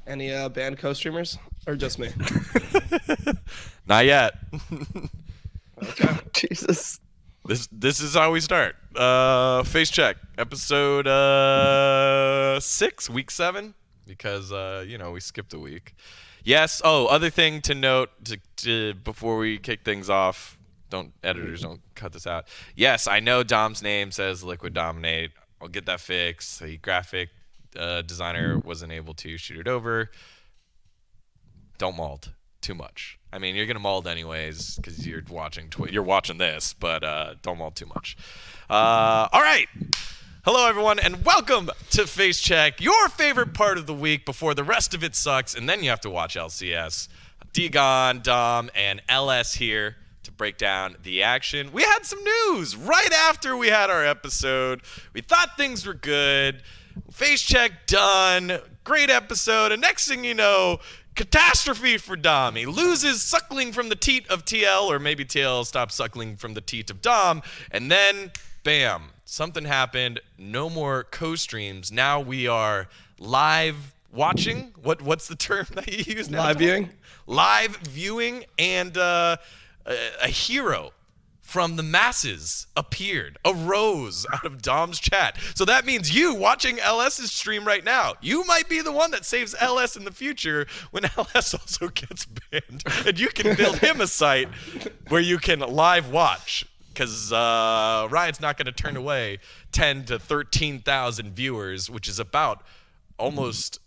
Any band co-streamers or just me? Not yet. Okay. Jesus. This is how we start. Facecheck episode 6, week 7, because we skipped a week. Yes. Oh, other thing to note before we kick things off. Editors don't cut this out. Yes, I know Dom's name says IWillDominate. I'll get that fixed. The graphic designer wasn't able to shoot it over. Don't mold too much. I mean, you're gonna mold anyways because you're watching this, but don't mold too much. All right. Hello, everyone, and welcome to Facecheck, your favorite part of the week before the rest of it sucks, and then you have to watch LCS. Digon, Dom, and LS here to break down the action. We had some news right after we had our episode. We thought things were good. Facecheck done. Great episode. And next thing you know, catastrophe for Dom. He loses suckling from the teat of TL, or maybe TL stops suckling from the teat of Dom. And then, bam, something happened. No more co-streams. Now we are live watching. What's the term that you use now? Live viewing? Live viewing, and a hero from the masses arose out of Dom's chat. So that means you watching LS's stream right now, you might be the one that saves LS in the future when LS also gets banned. And you can build him a site where you can live watch, because Riot's not going to turn away 10 to 13,000 viewers, which is about almost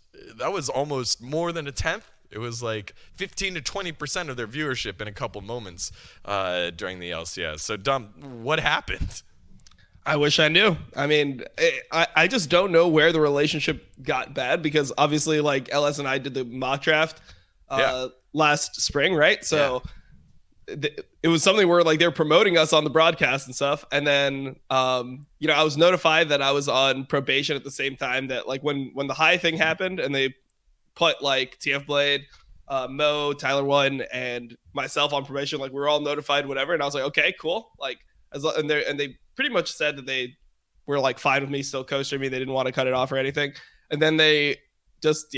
more than a tenth. It was like 15 to 20% of their viewership in a couple moments during the LCS. So, Dom, what happened? I wish I knew. I mean, I just don't know where the relationship got bad, because obviously, like, LS and I did the mock draft last spring, right? So it was something where, like, they were promoting us on the broadcast and stuff. And then, I was notified that I was on probation at the same time that, like, when the high thing happened and they put, like, TF Blade, Mo, Tyler One, and myself on probation, like, we were all notified, whatever. And I was like, okay, cool. Like, and they pretty much said that they were, like, fine with me still co-streaming. They didn't want to cut it off or anything. And then they just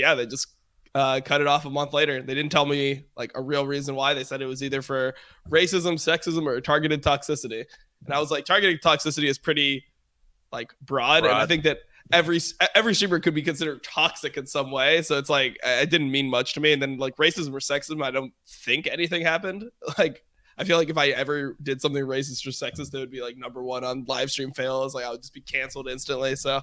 cut it off a month later. They didn't tell me, like, a real reason why. They said it was either for racism, sexism, or targeted toxicity. And I was like, targeted toxicity is pretty, like, broad. And I think that every streamer could be considered toxic in some way. So it's like, it didn't mean much to me. And then, like, racism or sexism, I don't think anything happened. Like, I feel like if I ever did something racist or sexist, it would be, like, number one on live stream fails. Like, I would just be canceled instantly. So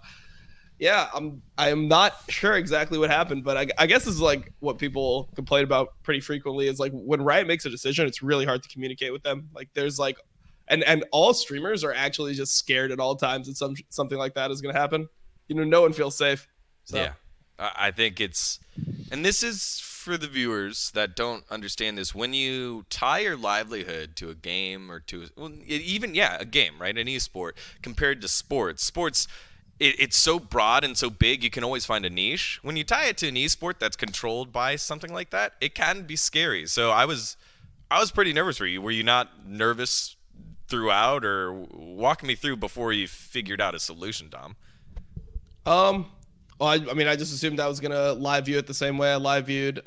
yeah, I'm not sure exactly what happened, but I guess this is, like, what people complain about pretty frequently is, like, when Riot makes a decision, it's really hard to communicate with them. Like, there's, like, and all streamers are actually just scared at all times that something like that is going to happen. No one feels safe. So. Yeah, I think and this is for the viewers that don't understand this. When you tie your livelihood to a game or a game, right? An esport compared to sports, it's so broad and so big, you can always find a niche. When you tie it to an esport that's controlled by something like that, it can be scary. So I was pretty nervous for you. Were you not nervous throughout, or walk me through before you figured out a solution, Dom? Well, I mean, I just assumed I was gonna live view it the same way I live viewed,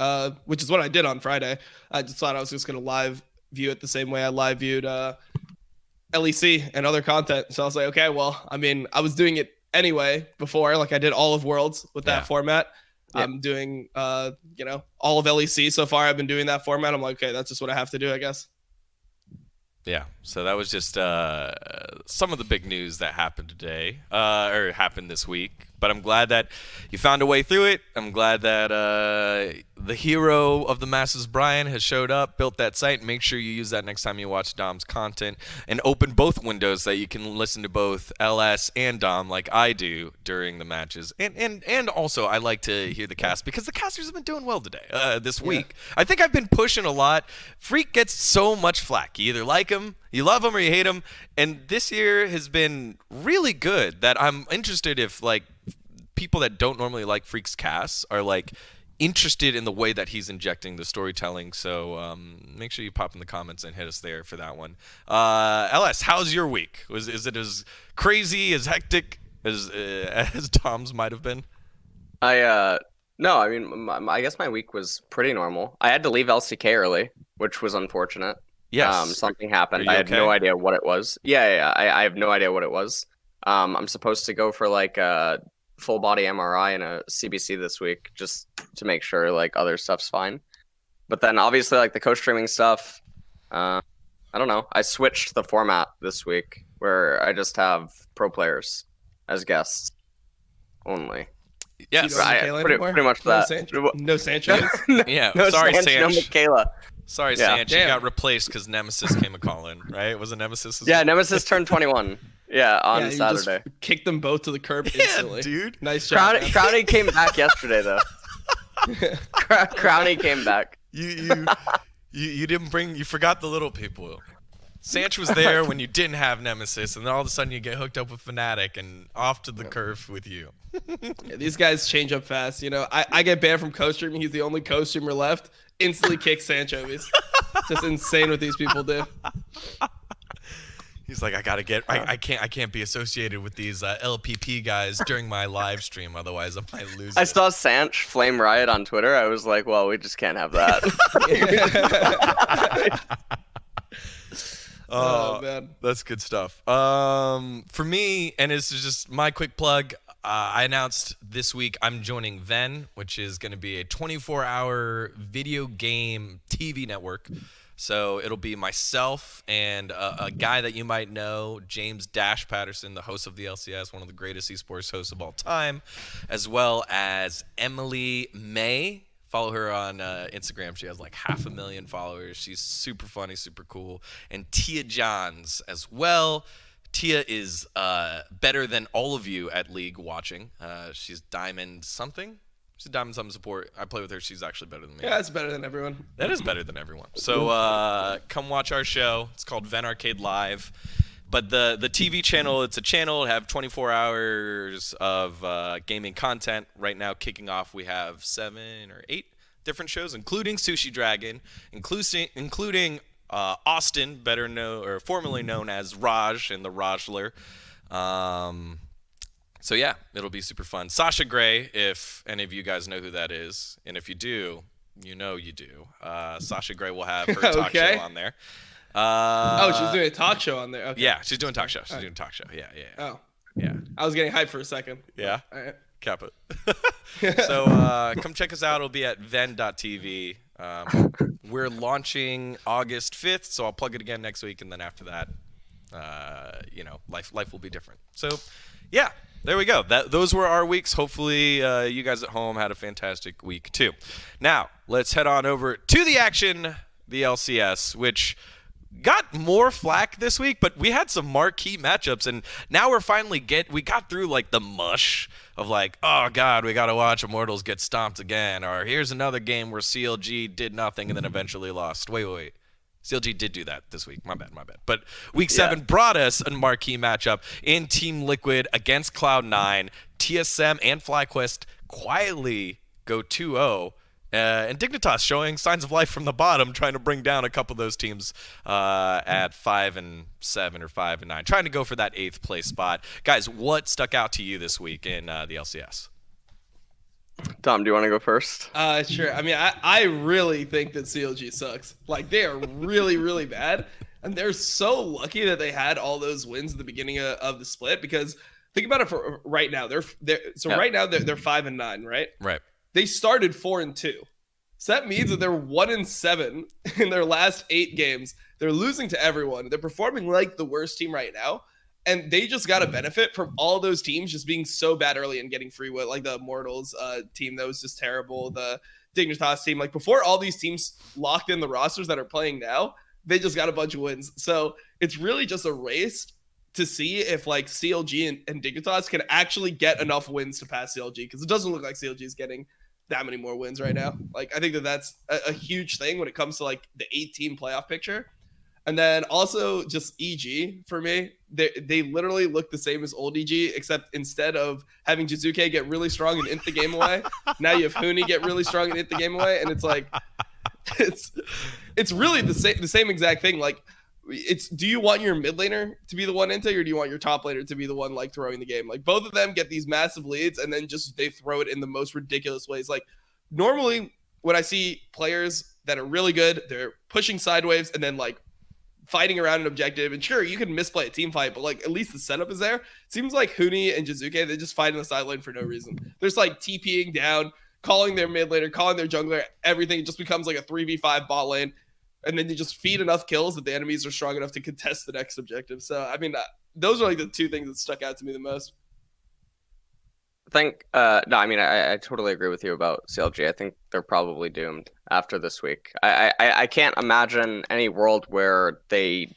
which is what I did on Friday. I just thought I was just gonna live view it the same way I live viewed LEC and other content. So I was like, okay, well, I mean, I was doing it anyway before. Like, I did all of Worlds with that format. Yep. I'm doing, all of LEC so far. I've been doing that format. I'm like, okay, that's just what I have to do, I guess. Yeah, so that was just some of the big news that happened today, or happened this week. But I'm glad that you found a way through it. I'm glad that the hero of the masses, Brian, has showed up, built that site. Make sure you use that next time you watch Dom's content, and open both windows so that you can listen to both LS and Dom like I do during the matches. And also, I like to hear the cast, because the casters have been doing well today, this week. I think I've been pushing a lot. Freak gets so much flack. You either like him, you love him, or you hate him. And this year has been really good, that I'm interested if, like, people that don't normally like Freak's casts are, like, interested in the way that he's injecting the storytelling. So make sure you pop in the comments and hit us there for that one. LS, how's your week? Is it as crazy, as hectic as Tom's might have been? I No, I mean, I guess my week was pretty normal. I had to leave LCK early, which was unfortunate. Yes. Something happened. Are I you had okay? no idea what it was. Yeah. I have no idea what it was. I'm supposed to go for like a full body MRI and a CBC this week just to make sure like other stuff's fine. But then obviously like the co-streaming stuff, I don't know. I switched the format this week where I just have pro players as guests only. Yes. You don't have Michaela anymore? Pretty much No that. No Sanchez? Yeah. No Sorry, Sanch, no Sanch. Michaela. Sorry, Yeah. Sanch. You Damn. got replaced because Nemesis came a calling, right? Was it Nemesis? Yeah, Nemesis turned 21. Yeah, on Yeah, you Saturday. just kicked them both to the curb Yeah, instantly. dude. Nice job. man. Crowny came back yesterday though. Crowny came back. You didn't bring. You forgot the little people. Sanch was there when you didn't have Nemesis, and then all of a sudden you get hooked up with Fnatic and off to the curve with you. Yeah, these guys change up fast. You know, I get banned from co-streaming. He's the only co-streamer left. Instantly kick Sanchovis. Just insane what these people do. He's like, I gotta get. I can't be associated with these LPP guys during my live stream, otherwise I might lose. I it. saw Sanch flame Riot on Twitter. I was like, well, we just can't have that. Oh, man. That's good stuff. For me, and it's just my quick plug. I announced this week I'm joining Venn, which is going to be a 24-hour video game TV network. So it'll be myself and a guy that you might know, James Dash Patterson, the host of the LCS, one of the greatest esports hosts of all time, as well as Emily May. Follow her on Instagram. She has like 500,000 followers. She's super funny, super cool. And Tia Johns as well. Tia is better than all of you at League watching. She's Diamond something. She's Diamond something support. I play with her. She's actually better than me. Yeah, that's better than everyone. That is better than everyone. So come watch our show. It's called Venn Arcade Live. But the TV channel, it's a channel. It'll have 24 hours of gaming content. Right now, kicking off, we have 7 or 8 different shows, including Sushi Dragon, including Austin, better known or formerly known as Raj and the Rajler. So yeah, it'll be super fun. Sasha Grey, if any of you guys know who that is, and if you do, you know you do. Sasha Grey will have her talk Okay. show on there. She's doing a talk show on there. Okay. Yeah, she's doing talk show. She's doing talk show. Yeah. Oh, Yeah. I was getting hyped for a second. Yeah. All right. Cap it. So come check us out. It'll be at venn.tv. We're launching August 5th, so I'll plug it again next week, and then after that, life will be different. So, yeah, there we go. Those were our weeks. Hopefully, you guys at home had a fantastic week too. Now, let's head on over to the action, the LCS, which got more flack this week, but we had some marquee matchups, and now we got through like the mush of like, oh god, we gotta watch Immortals get stomped again, or here's another game where CLG did nothing and then eventually lost. Wait. CLG did do that this week. My bad. But week 7 brought us a marquee matchup in Team Liquid against Cloud9. TSM and FlyQuest quietly go 2-0. And Dignitas showing signs of life from the bottom, trying to bring down a couple of those teams at 5-7 or 5-9, trying to go for that 8th place spot. Guys, what stuck out to you this week in the LCS? Tom, do you want to go first? Sure. I mean, I really think that CLG sucks. Like, they are really, really bad. And they're so lucky that they had all those wins at the beginning of the split, because think about it for right now. Right now they're 5-9, right? Right. They started 4-2. So that means that they're 1-7 in their last 8 games. They're losing to everyone. They're performing like the worst team right now. And they just got to benefit from all those teams just being so bad early and getting free with, like the Immortals team that was just terrible, the Dignitas team. Like, before all these teams locked in the rosters that are playing now, they just got a bunch of wins. So it's really just a race to see if like CLG and Dignitas can actually get enough wins to pass CLG, because it doesn't look like CLG is getting that many more wins right now. Like, I think that's a huge thing when it comes to like the 8-team playoff picture. And then also just EG for me, they literally look the same as old EG, except instead of having Jizuke get really strong and int the game away, now you have Huni get really strong and int the game away, and it's like it's really the same exact thing. Like, it's, do you want your mid laner to be the one into, or do you want your top laner to be the one like throwing the game? Like both of them get these massive leads and then just they throw it in the most ridiculous ways. Like normally when I see players that are really good, they're pushing sideways and then like fighting around an objective. And sure, you can misplay a team fight, but like at least the setup is there. It seems like Huni and Jizuke, they just fight in the side lane for no reason. There's like TPing down, calling their mid laner, calling their jungler, everything just becomes like a 3v5 bot lane. And then you just feed enough kills that the enemies are strong enough to contest the next objective. So, I mean, those are like the two things that stuck out to me the most. I think, no, I mean, I totally agree with you about CLG. I think they're probably doomed after this week. I can't imagine any world where they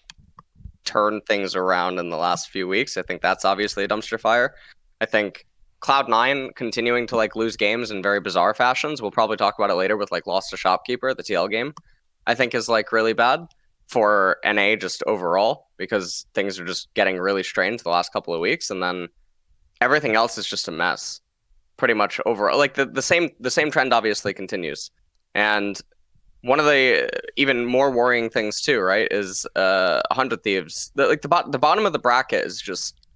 turn things around in the last few weeks. I think that's obviously a dumpster fire. I think Cloud9 continuing to like lose games in very bizarre fashions. We'll probably talk about it later with like lost to Shopkeeper, the TL game. I think is like really bad for NA just overall because things are just getting really strange the last couple of weeks, and then everything else is just a mess. Pretty much over, like the same trend obviously continues, and one of the even more worrying things too, right, is 100 Thieves. The bottom of the bracket is just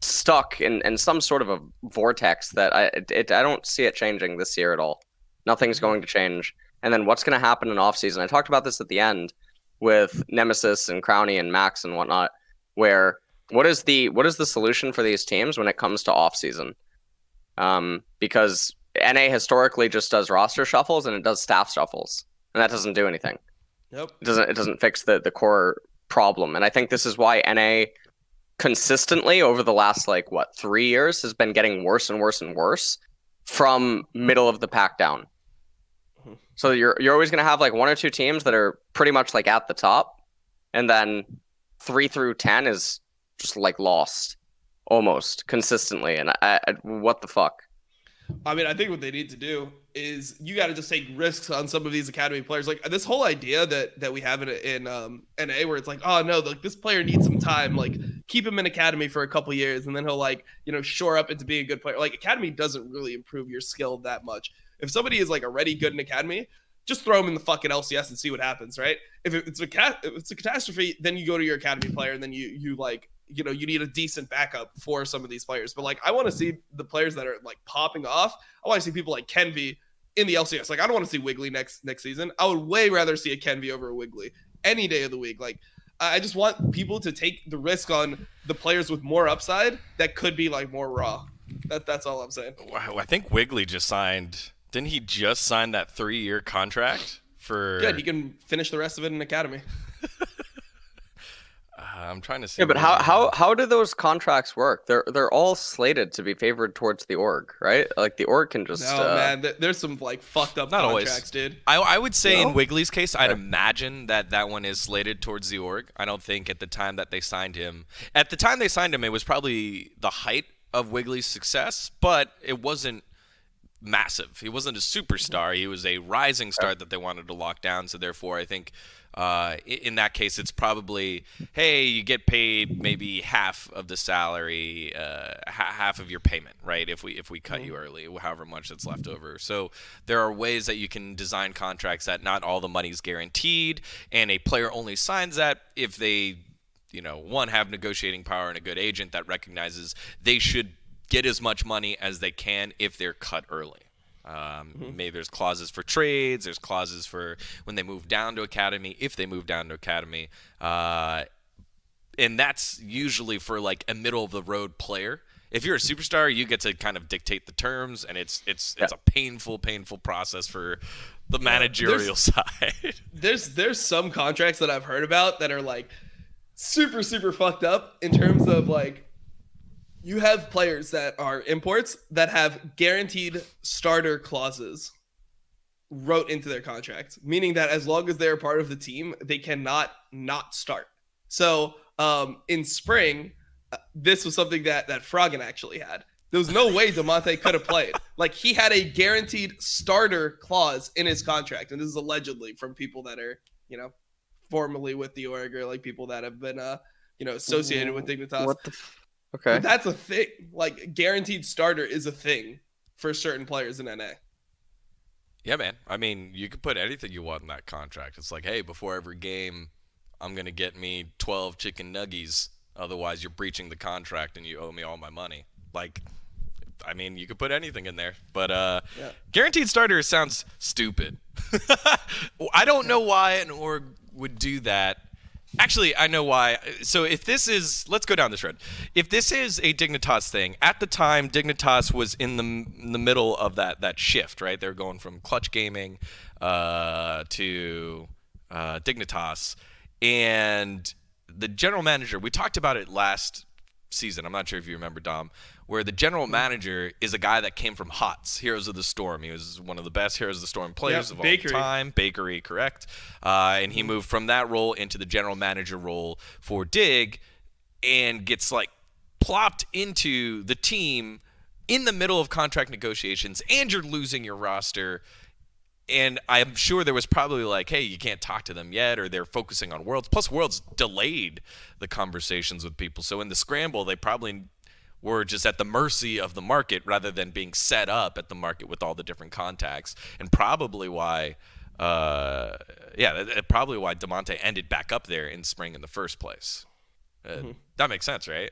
stuck in some sort of a vortex that I don't see it changing this year at all. Nothing's going to change. And then what's going to happen in offseason? I talked about this at the end with Nemesis and Crowny and Max and whatnot, where what is the solution for these teams when it comes to offseason? Because NA historically just does roster shuffles and it does staff shuffles, and that doesn't do anything. Nope. It doesn't fix the core problem. And I think this is why NA consistently over the last 3 years has been getting worse and worse and worse from middle of the pack down. So you're always going to have like one or two teams that are pretty much like at the top, and then 3 through 10 is just like lost almost consistently. And what the fuck? I mean, I think what they need to do is you got to just take risks on some of these academy players. Like this whole idea that we have in NA, where it's like, oh no, like this player needs some time, like keep him in academy for a couple years, and then he'll like shore up into being a good player. Like academy doesn't really improve your skill that much. If somebody is like already good in academy, just throw them in the fucking LCS and see what happens, right? If it's a catastrophe, then you go to your academy player, and then you need a decent backup for some of these players. But like, I want to see the players that are like popping off. I want to see people like Kenvi in the LCS. Like, I don't want to see Wiggly next season. I would way rather see a Kenvi over a Wiggly any day of the week. Like, I just want people to take the risk on the players with more upside that could be like more raw. That's all I'm saying. Wow, I think Wiggly just signed. Didn't he just sign that 3-year contract for? Good, he can finish the rest of it in academy. I'm trying to see. Yeah, but how do those contracts work? They're all slated to be favored towards the org, right? Like the org can just. No, man, there's some like fucked up not contracts, always. Dude. I would say in Wiggly's case, I'd imagine that one is slated towards the org. I don't think at the time that they signed him. At the time they signed him, it was probably the height of Wiggly's success, but it wasn't massive. He wasn't a superstar. He was a rising star that they wanted to lock down. So therefore, I think in that case, it's probably, hey, you get paid maybe half of the salary, half of your payment, right? If we cut you early, however much that's left over. So there are ways that you can design contracts that not all the money's guaranteed, and a player only signs that if they, one, have negotiating power and a good agent that recognizes they should get as much money as they can if they're cut early. Maybe there's clauses for trades. There's clauses for when they move down to academy, if they move down to academy. And that's usually for like a middle of the road player. If you're a superstar, you get to kind of dictate the terms, and it's a painful process for the managerial side. There's some contracts that I've heard about that are like super fucked up in terms of like, you have players that are imports that have guaranteed starter clauses wrote into their contract, meaning that as long as they're part of the team, they cannot not start. So in spring, this was something that Froggen actually had. There was no way DeMonte could have played. Like, he had a guaranteed starter clause in his contract, and this is allegedly from people that are, formerly with the org, or like people that have been, associated with Dignitas. What the Okay. But that's a thing. Like, guaranteed starter is a thing for certain players in NA. Yeah, man. I mean, you could put anything you want in that contract. It's like, hey, before every game, I'm going to get me 12 chicken nuggies. Otherwise, you're breaching the contract and you owe me all my money. Like, I mean, you could put anything in there. But guaranteed starter sounds stupid. I don't know why an org would do that. Actually, I know why. So if this is, let's go down this road. If this is a Dignitas thing, at the time, Dignitas was in the middle of that shift, right? They're going from Clutch Gaming to Dignitas. And the general manager, we talked about it last season. I'm not sure if you remember, Dom, where the general manager is a guy that came from HOTS, Heroes of the Storm. He was one of the best Heroes of the Storm players of all time. Bakery, correct. And he moved from that role into the general manager role for Dig and gets like plopped into the team in the middle of contract negotiations, and you're losing your roster. And I'm sure there was probably like, hey, you can't talk to them yet, or they're focusing on Worlds. Plus, Worlds delayed the conversations with people. So in the scramble, they probably were just at the mercy of the market rather than being set up at the market with all the different contacts. And probably why, probably why DeMonte ended back up there in spring in the first place. That makes sense, right?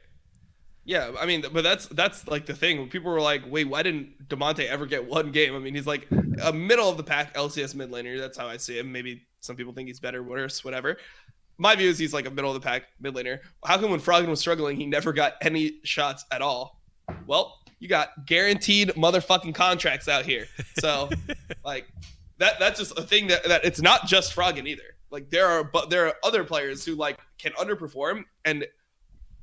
Yeah, I mean, but that's like the thing. When people were like, wait, why didn't DeMonte ever get one game? I mean, he's like a middle of the pack LCS mid laner. That's how I see him. Maybe some people think he's better, worse, whatever. My view is he's like a middle of the pack mid laner. How come when Froggen was struggling, he never got any shots at all? Well, you got guaranteed motherfucking contracts out here. So like that's just a thing that it's not just Froggen either. Like there are other players who like can underperform, and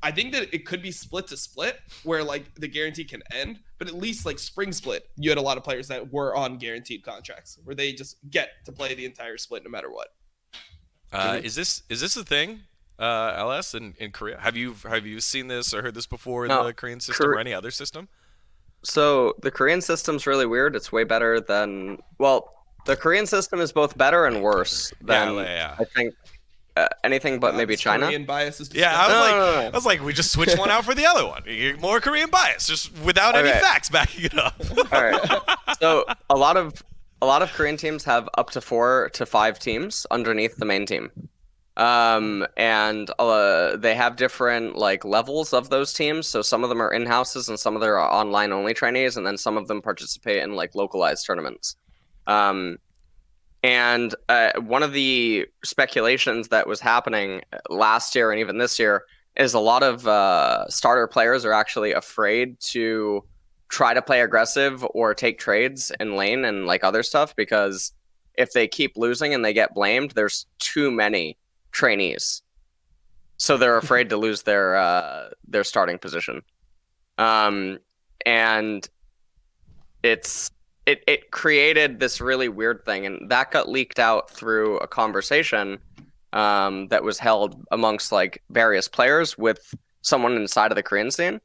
I think that it could be split to split where like the guarantee can end, but at least like spring split, you had a lot of players that were on guaranteed contracts where they just get to play the entire split no matter what. Is this a thing, LS in Korea? Have you seen this or heard this before in the Korean system or any other system? So the Korean system's really weird. It's way better than the Korean system is both better and worse than I think. Anything but maybe China. Korean bias is I was like, we just switch one out for the other one. You get more Korean bias, just without any facts backing it up. All right. So a lot of Korean teams have up to 4 to 5 teams underneath the main team, and they have different like levels of those teams. So some of them are in-houses, and some of them are online only trainees, and then some of them participate in like localized tournaments. And one of the speculations that was happening last year and even this year is a lot of starter players are actually afraid to try to play aggressive or take trades in lane and like other stuff, because if they keep losing and they get blamed, there's too many trainees. So they're afraid to lose their starting position. And it created this really weird thing, and that got leaked out through a conversation that was held amongst like various players with someone inside of the Korean scene.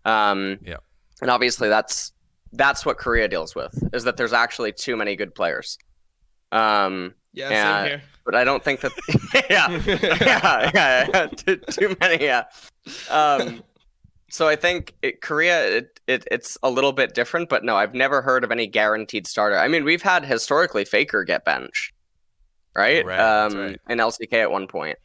And obviously that's what Korea deals with, is that there's actually too many good players. Same here. But I don't think that too many. So I think Korea, it's a little bit different, but no, I've never heard of any guaranteed starter. I mean, we've had historically Faker get benched, right? That's right. In LCK at one point.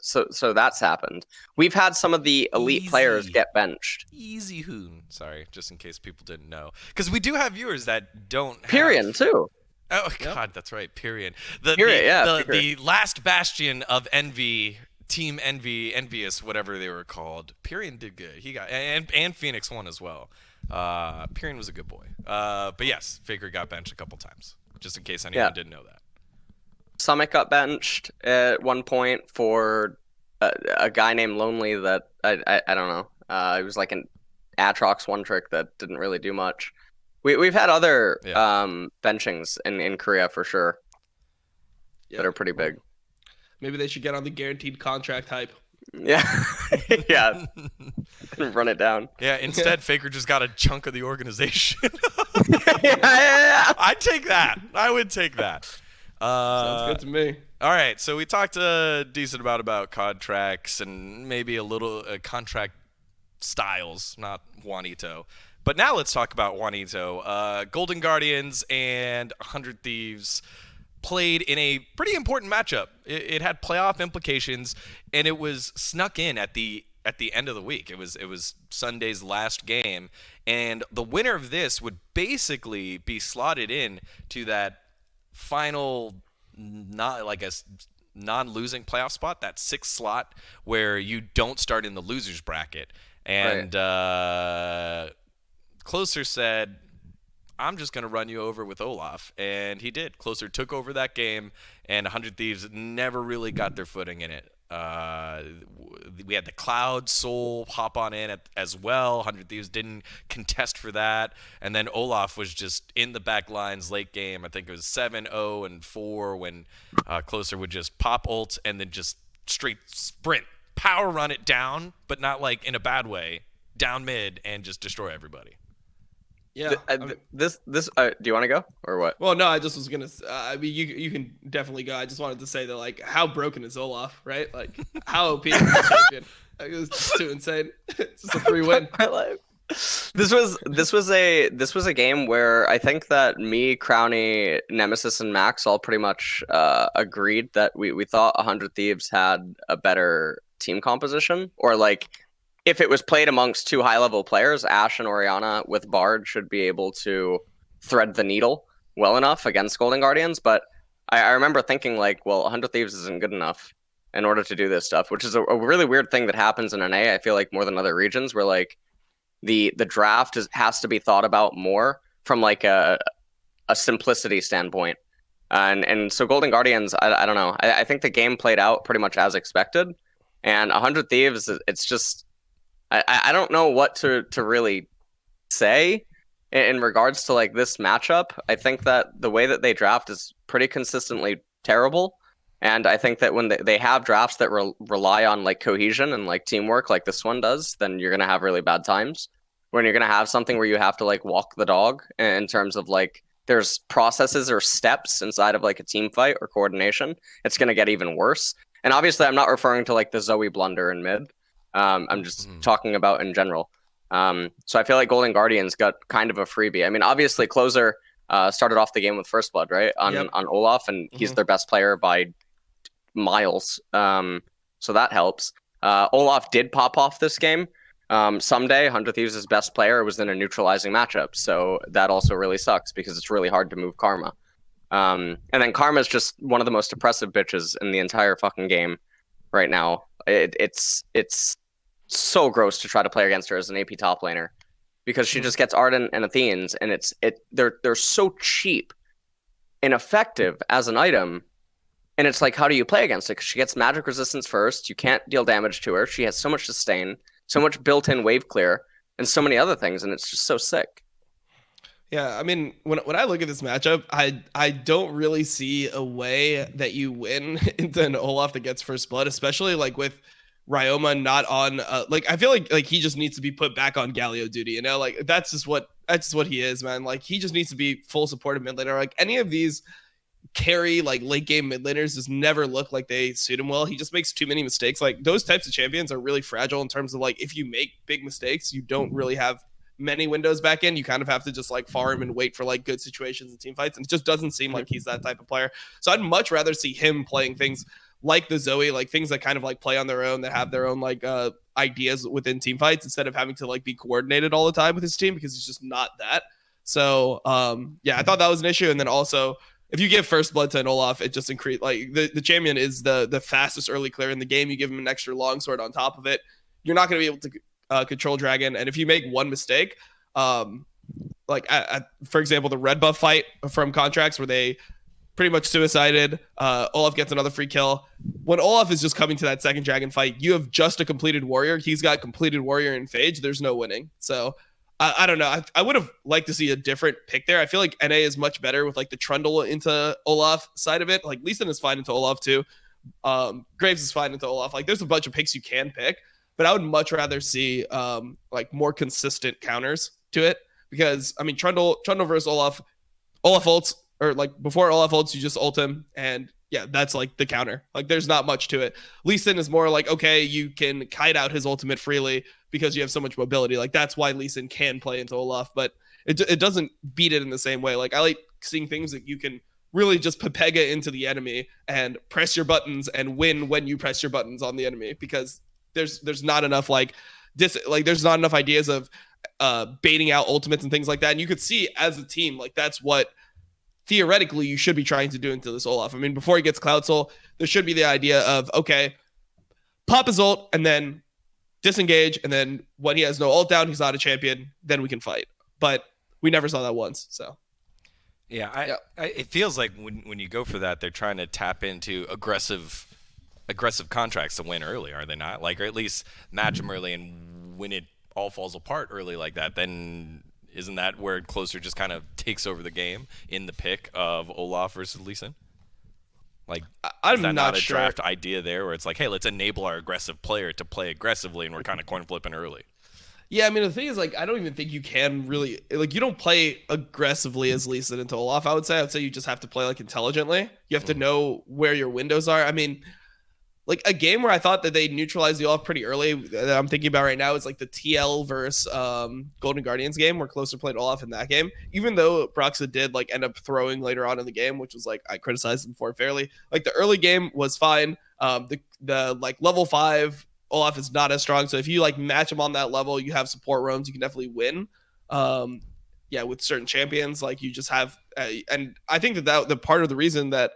So that's happened. We've had some of the elite players get benched. Easy Hoon. Sorry, just in case people didn't know. Because we do have viewers that don't have... Pyrian, too. Oh, God, that's right. Pyrian. Pyrian, the last bastion of Envy... Team Envy, Envious, whatever they were called. Pyrian did good. He got and Phoenix won as well. Pyrian was a good boy. But yes, Faker got benched a couple times, just in case anyone didn't know that. Summit got benched at one point for a guy named Lonely that I don't know. It was like an Atrox one trick that didn't really do much. We've had other benchings in Korea for sure that are pretty big. Maybe they should get on the guaranteed contract hype. Yeah. Run it down. Yeah, instead, Faker just got a chunk of the organization. Yeah. I'd take that. I would take that. Sounds good to me. All right, so we talked a decent amount about contracts and maybe a little contract styles, not Juanito. But now let's talk about Juanito. Golden Guardians and 100 Thieves. played in a pretty important matchup. It had playoff implications, and it was snuck in at the end of the week. It was Sunday's last game, and the winner of this would basically be slotted in to that final, not like a non-losing playoff spot, that 6th slot where you don't start in the losers bracket. And Closer said, I'm just going to run you over with Olaf. And he did. Closer took over that game, and 100 Thieves never really got their footing in it. We had the Cloud Soul hop on in as well. 100 Thieves didn't contest for that. And then Olaf was just in the back lines late game. I think it was 7-0 and 4 when Closer would just pop ult and then just straight sprint, power run it down, but not like in a bad way, down mid and just destroy everybody. Yeah. Do you want to go or what? Well, no, I just was gonna. I mean, you can definitely go. I just wanted to say that, like, how broken is Olaf, right? Like, how OP is the champion? Like, it was just too insane. It's just a free win. This was a game where I think that me, Crowny, Nemesis, and Max all pretty much agreed that we thought 100 Thieves had a better team composition, or like, if it was played amongst 2 high-level players, Ashe and Orianna with Bard should be able to thread the needle well enough against Golden Guardians. But I remember thinking, like, well, 100 Thieves isn't good enough in order to do this stuff, which is a really weird thing that happens in NA, I feel like, more than other regions, where, like, the draft has to be thought about more from, like, a simplicity standpoint. And so Golden Guardians, I don't know. I think the game played out pretty much as expected. And 100 Thieves, it's just... I don't know what to really say in regards to, like, this matchup. I think that the way that they draft is pretty consistently terrible, and I think that when they have drafts that rely on, like, cohesion and, like, teamwork like this one does, then you're gonna have really bad times. When you're gonna have something where you have to, like, walk the dog in terms of, like, there's processes or steps inside of, like, a team fight or coordination, it's gonna get even worse. And obviously I'm not referring to, like, the Zoe blunder in mid. I'm just talking about in general. So I feel like Golden Guardians got kind of a freebie. I mean, obviously Closer started off the game with first blood, right? On Olaf, and he's their best player by miles. So that helps. Olaf did pop off this game. Someday, 100 Thieves' best player was in a neutralizing matchup. So that also really sucks because it's really hard to move Karma. And then Karma's just one of the most oppressive bitches in the entire fucking game right now. It's so gross to try to play against her as an AP top laner because she just gets Ardent and Athenes, and they're so cheap and effective as an item, and it's like, how do you play against it? Because she gets magic resistance first, you can't deal damage to her, she has so much sustain, so much built-in wave clear, and so many other things, and it's just so sick. Yeah, I mean, when I look at this matchup, I don't really see a way that you win into an Olaf that gets first blood, especially like with Ryoma not on. Like, I feel like he just needs to be put back on Galio duty. You know, like that's just what he is, man. Like, he just needs to be full support of mid laner. Like, any of these carry like late game mid laners just never look like they suit him well. He just makes too many mistakes. Like, those types of champions are really fragile in terms of, like, if you make big mistakes, you don't really have many windows back in. You kind of have to just, like, farm and wait for, like, good situations and team fights, and it just doesn't seem like he's that type of player. So I'd much rather see him playing things like the Zoe, like things that kind of, like, play on their own, that have their own, like, ideas within team fights, instead of having to, like, be coordinated all the time with his team, because he's just not that. So yeah, I thought that was an issue. And then also, if you give first blood to an Olaf, it just increase, like, the champion is the fastest early clear in the game. You give him an extra longsword on top of it, you're not going to be able to control dragon. And if you make one mistake, like for example, the red buff fight from Contracts, where they pretty much suicided, Olaf gets another free kill. When Olaf is just coming to that second dragon fight, you have just a completed warrior. He's got completed warrior and Phage. There's no winning. So I don't know. I would have liked to see a different pick there. I feel like NA is much better with, like, the Trundle into Olaf side of it. Like, Lee Sin is fine into Olaf too. Graves is fine into Olaf. Like, there's a bunch of picks you can pick, but I would much rather see like more consistent counters to it, because I mean, Trundle versus Olaf ults, or like before Olaf ults, you just ult him, and yeah, that's like the counter. Like, there's not much to it. Lee Sin is more like, okay, you can kite out his ultimate freely because you have so much mobility. Like, that's why Lee Sin can play into Olaf, but it doesn't beat it in the same way. Like, I like seeing things that you can really just Pepega into the enemy and press your buttons and win when you press your buttons on the enemy, because there's not enough there's not enough ideas of baiting out ultimates and things like that. And you could see as a team, like that's what theoretically you should be trying to do into this Olaf. I mean, before he gets Cloud Soul, there should be the idea of, okay, pop his ult and then disengage, and then when he has no ult down, he's not a champion, then we can fight. But we never saw that once, so. Yeah, it feels like when you go for that, they're trying to tap into aggressive contracts to win early, are they not? Like, or at least match them early, and when it all falls apart early like that, then isn't that where Closer just kind of takes over the game in the pick of Olaf versus Lee Sin? Like, I'm is that not a sure. draft idea there where it's like, hey, let's enable our aggressive player to play aggressively, and we're kind of coin flipping early? Yeah, I mean, the thing is, like, I don't even think you can really, like, you don't play aggressively as Lee Sin into Olaf, I would say you just have to play, like, intelligently. You have to know where your windows are. I mean, like, a game where I thought that they neutralized the Olaf pretty early that I'm thinking about right now is, like, the TL versus Golden Guardians game, where Closer played Olaf in that game. Even though Broxa did, like, end up throwing later on in the game, which was, like, I criticized him for fairly. Like, the early game was fine. The like, level 5 Olaf is not as strong, so if you like match him on that level, you have support roams, you can definitely win. With certain champions, like you just have, and I think that the part of the reason that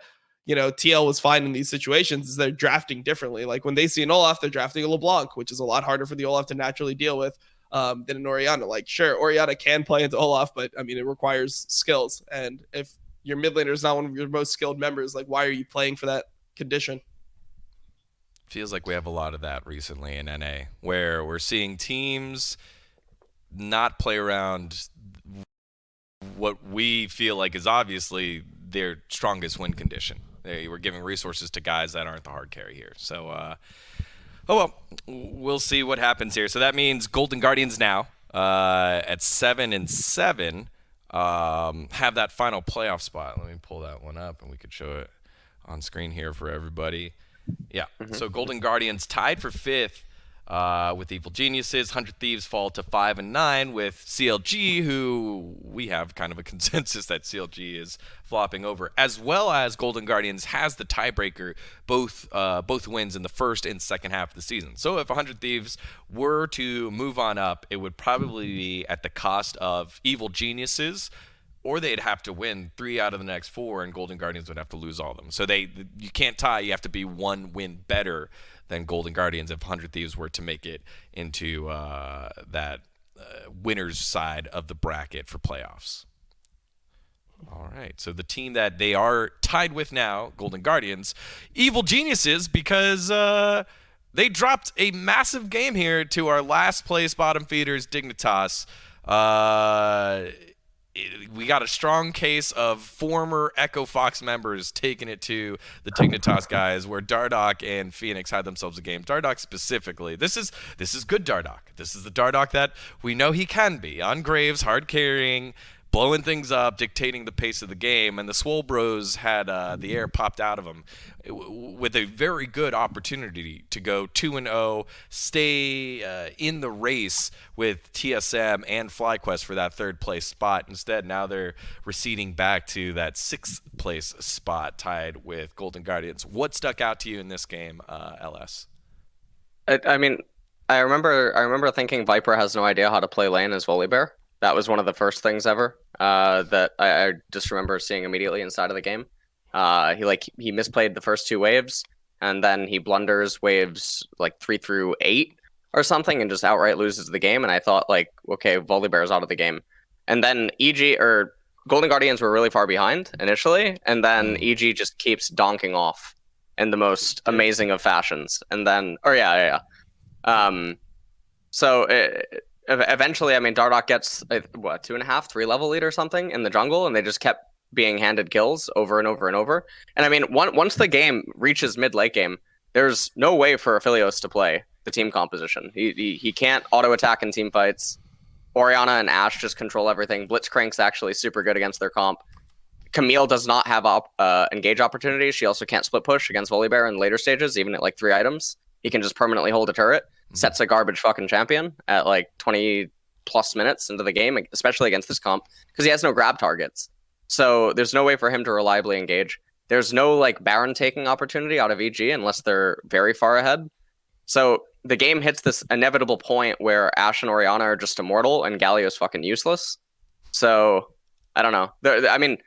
TL was fine in these situations is they're drafting differently. Like when they see an Olaf, they're drafting a LeBlanc, which is a lot harder for the Olaf to naturally deal with than an Orianna. Like sure, Orianna can play into Olaf, but I mean it requires skills, and if your mid laner is not one of your most skilled members, like why are you playing for that condition? Feels like we have a lot of that recently in NA, where we're seeing teams not play around what we feel like is obviously their strongest win condition. They were giving resources to guys that aren't the hard carry here. So, we'll see what happens here. So that means Golden Guardians now at 7-7 have that final playoff spot. Let me pull that one up, and we could show it on screen here for everybody. Yeah, so Golden Guardians tied for 5th with Evil Geniuses. 100 Thieves fall to 5-9 with CLG, who we have kind of a consensus that CLG is flopping over, as well as Golden Guardians has the tiebreaker, both wins in the first and second half of the season. So if 100 Thieves were to move on up, it would probably be at the cost of Evil Geniuses, or they'd have to win 3 out of the next 4, and Golden Guardians would have to lose all of them. So you can't tie. You have to be 1 win better than Golden Guardians if 100 Thieves were to make it into that winner's side of the bracket for playoffs. All right. So the team that they are tied with now, Golden Guardians, Evil Geniuses, because they dropped a massive game here to our last place bottom feeders, Dignitas. We got a strong case of former Echo Fox members taking it to the Dignitas guys, where Dardoch and Phoenix had themselves a game. Dardoch specifically. This is good Dardoch. This is the Dardoch that we know he can be. On Graves, hard carrying, blowing things up, dictating the pace of the game, and the Swole Bros had the air popped out of them with a very good opportunity to go 2-0, stay in the race with TSM and FlyQuest for that 3rd place spot. Instead, now they're receding back to that 6th place spot, tied with Golden Guardians. What stuck out to you in this game, LS? I mean, I remember thinking Viper has no idea how to play lane as Volibear. That was one of the first things ever that I just remember seeing immediately inside of the game. He misplayed the first 2 waves, and then he blunders waves like 3 through 8 or something, and just outright loses the game. And I thought, like, okay, Volibear is out of the game. And then Golden Guardians were really far behind initially, and then EG just keeps donking off in the most amazing of fashions. And then, eventually, I mean, Dardoch gets 2.5, 3 level lead or something in the jungle, and they just kept being handed kills over and over and over. And I mean, once the game reaches mid-late game, there's no way for Aphelios to play the team composition. He can't auto attack in team fights. Orianna and Ashe just control everything. Blitzcrank's actually super good against their comp. Camille does not have engage opportunities. She also can't split push against Volibear in later stages, even at like 3 items. He can just permanently hold a turret. Sets a garbage fucking champion at like 20 plus minutes into the game, especially against this comp, because he has no grab targets. So there's no way for him to reliably engage. There's no like Baron taking opportunity out of EG unless they're very far ahead. So the game hits this inevitable point where Ashe and Orianna are just immortal and Galio's fucking useless. So I don't know. I mean,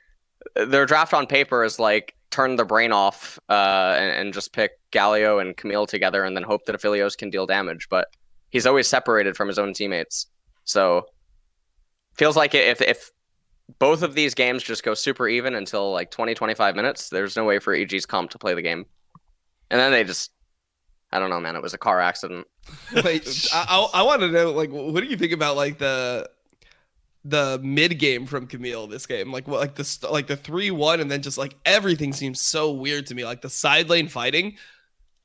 their draft on paper is like turn the brain off and just pick Galio and Camille together and then hope that Aphelios can deal damage. But he's always separated from his own teammates. So feels like if both of these games just go super even until like 20-25 minutes, there's no way for EG's comp to play the game. And then they just, I don't know, man. It was a car accident. Wait, I want to know, like, what do you think about like the mid game from Camille this game? Like, what, like the 3-1, and then just like everything seems so weird to me. Like the side lane fighting.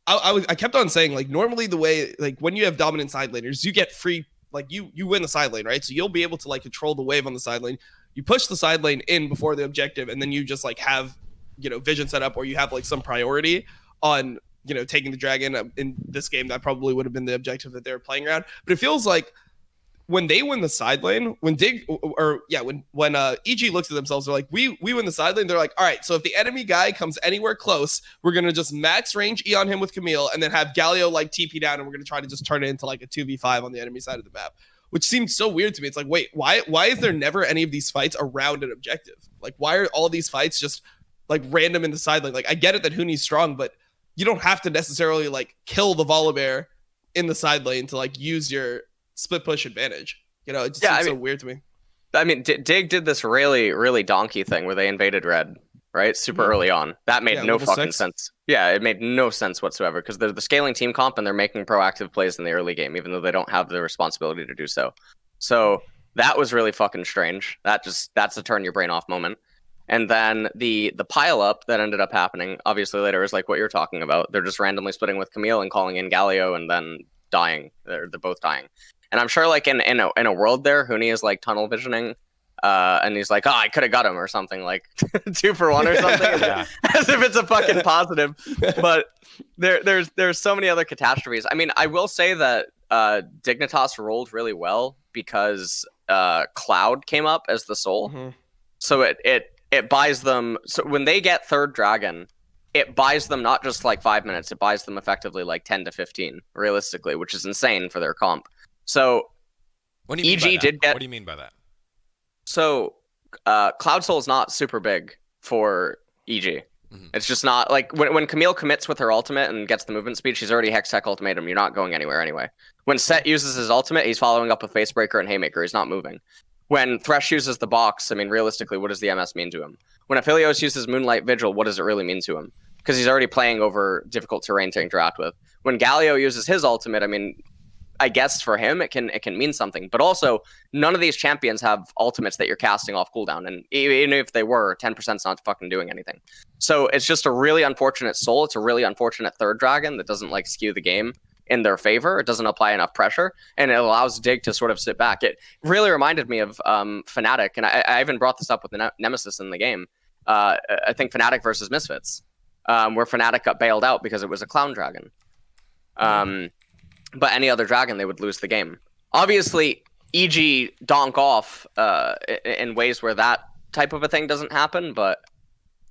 I kept on saying, like, normally the way, like, when you have dominant side laners, you get free, like, you win the side lane, right? So you'll be able to like control the wave on the side lane. You push the side lane in before the objective, and then you just like have, you know, vision set up, or you have like some priority on, you know, taking the dragon. In this game, that probably would have been the objective that they were playing around. But it feels like when they win the side lane, when EG looks at themselves, they're like, we win the side lane. They're like, all right, so if the enemy guy comes anywhere close, we're going to just max range E on him with Camille and then have Galio like TP down, and we're going to try to just turn it into like a 2v5 on the enemy side of the map, which seems so weird to me. It's like, wait, why is there never any of these fights around an objective? Like, why are all these fights just like random in the side lane? Like, I get it that Huni's strong, but you don't have to necessarily like kill the Volibear in the side lane to like use your split push advantage. You know, it just seems so weird to me. I mean, Dig did this really, really donkey thing where they invaded red, right? Super early on. That made no fucking sense. Yeah, it made no sense whatsoever because they're the scaling team comp and they're making proactive plays in the early game, even though they don't have the responsibility to do so. So that was really fucking strange. That's a turn your brain off moment. And then the pile up that ended up happening, obviously later, is like what you're talking about. They're just randomly splitting with Camille and calling in Galio and then dying. They're both dying. And I'm sure like in a world there, Huni is like tunnel visioning, and he's like, oh, I could have got him or something, like 2 for 1 or something, yeah. As if it's a fucking positive. But there's so many other catastrophes. I mean, I will say that Dignitas rolled really well because Cloud came up as the soul, so it buys them. So when they get third dragon, it buys them not just like 5 minutes, it buys them effectively like 10 to 15 realistically, which is insane for their comp. So what do you mean by that? What do you mean by that? So Cloud Soul is not super big for EG. It's just not like when Camille commits with her ultimate and gets the movement speed, she's already Hextech ultimatum. You're not going anywhere anyway. When Set uses his ultimate, he's following up with Facebreaker and Haymaker. He's not moving. When Thresh uses the box, I mean, realistically, what does the MS mean to him? When Aphelios uses Moonlight Vigil, what does it really mean to him? Because he's already playing over difficult terrain to interact with. When Galio uses his ultimate, I mean, I guess for him it can mean something, but also none of these champions have ultimates that you're casting off cooldown, and even if they were, 10%'s not fucking doing anything. So it's just a really unfortunate soul. It's a really unfortunate third dragon that doesn't like skew the game in their favor. It doesn't apply enough pressure, and it allows Dig to sort of sit back. It really reminded me of Fnatic, and I even brought this up with the Nemesis in the game. I think Fnatic versus Misfits, where Fnatic got bailed out because it was a clown dragon. But any other dragon, they would lose the game. Obviously, EG donk off in ways where that type of a thing doesn't happen, but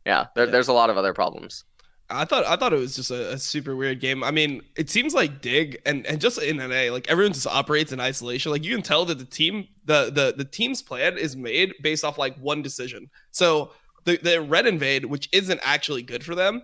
yeah, there's a lot of other problems. I thought it was just a super weird game. I mean, it seems like Dig and just in NA, like everyone just operates in isolation. Like you can tell that the team's plan is made based off like one decision. So the red invade, which isn't actually good for them,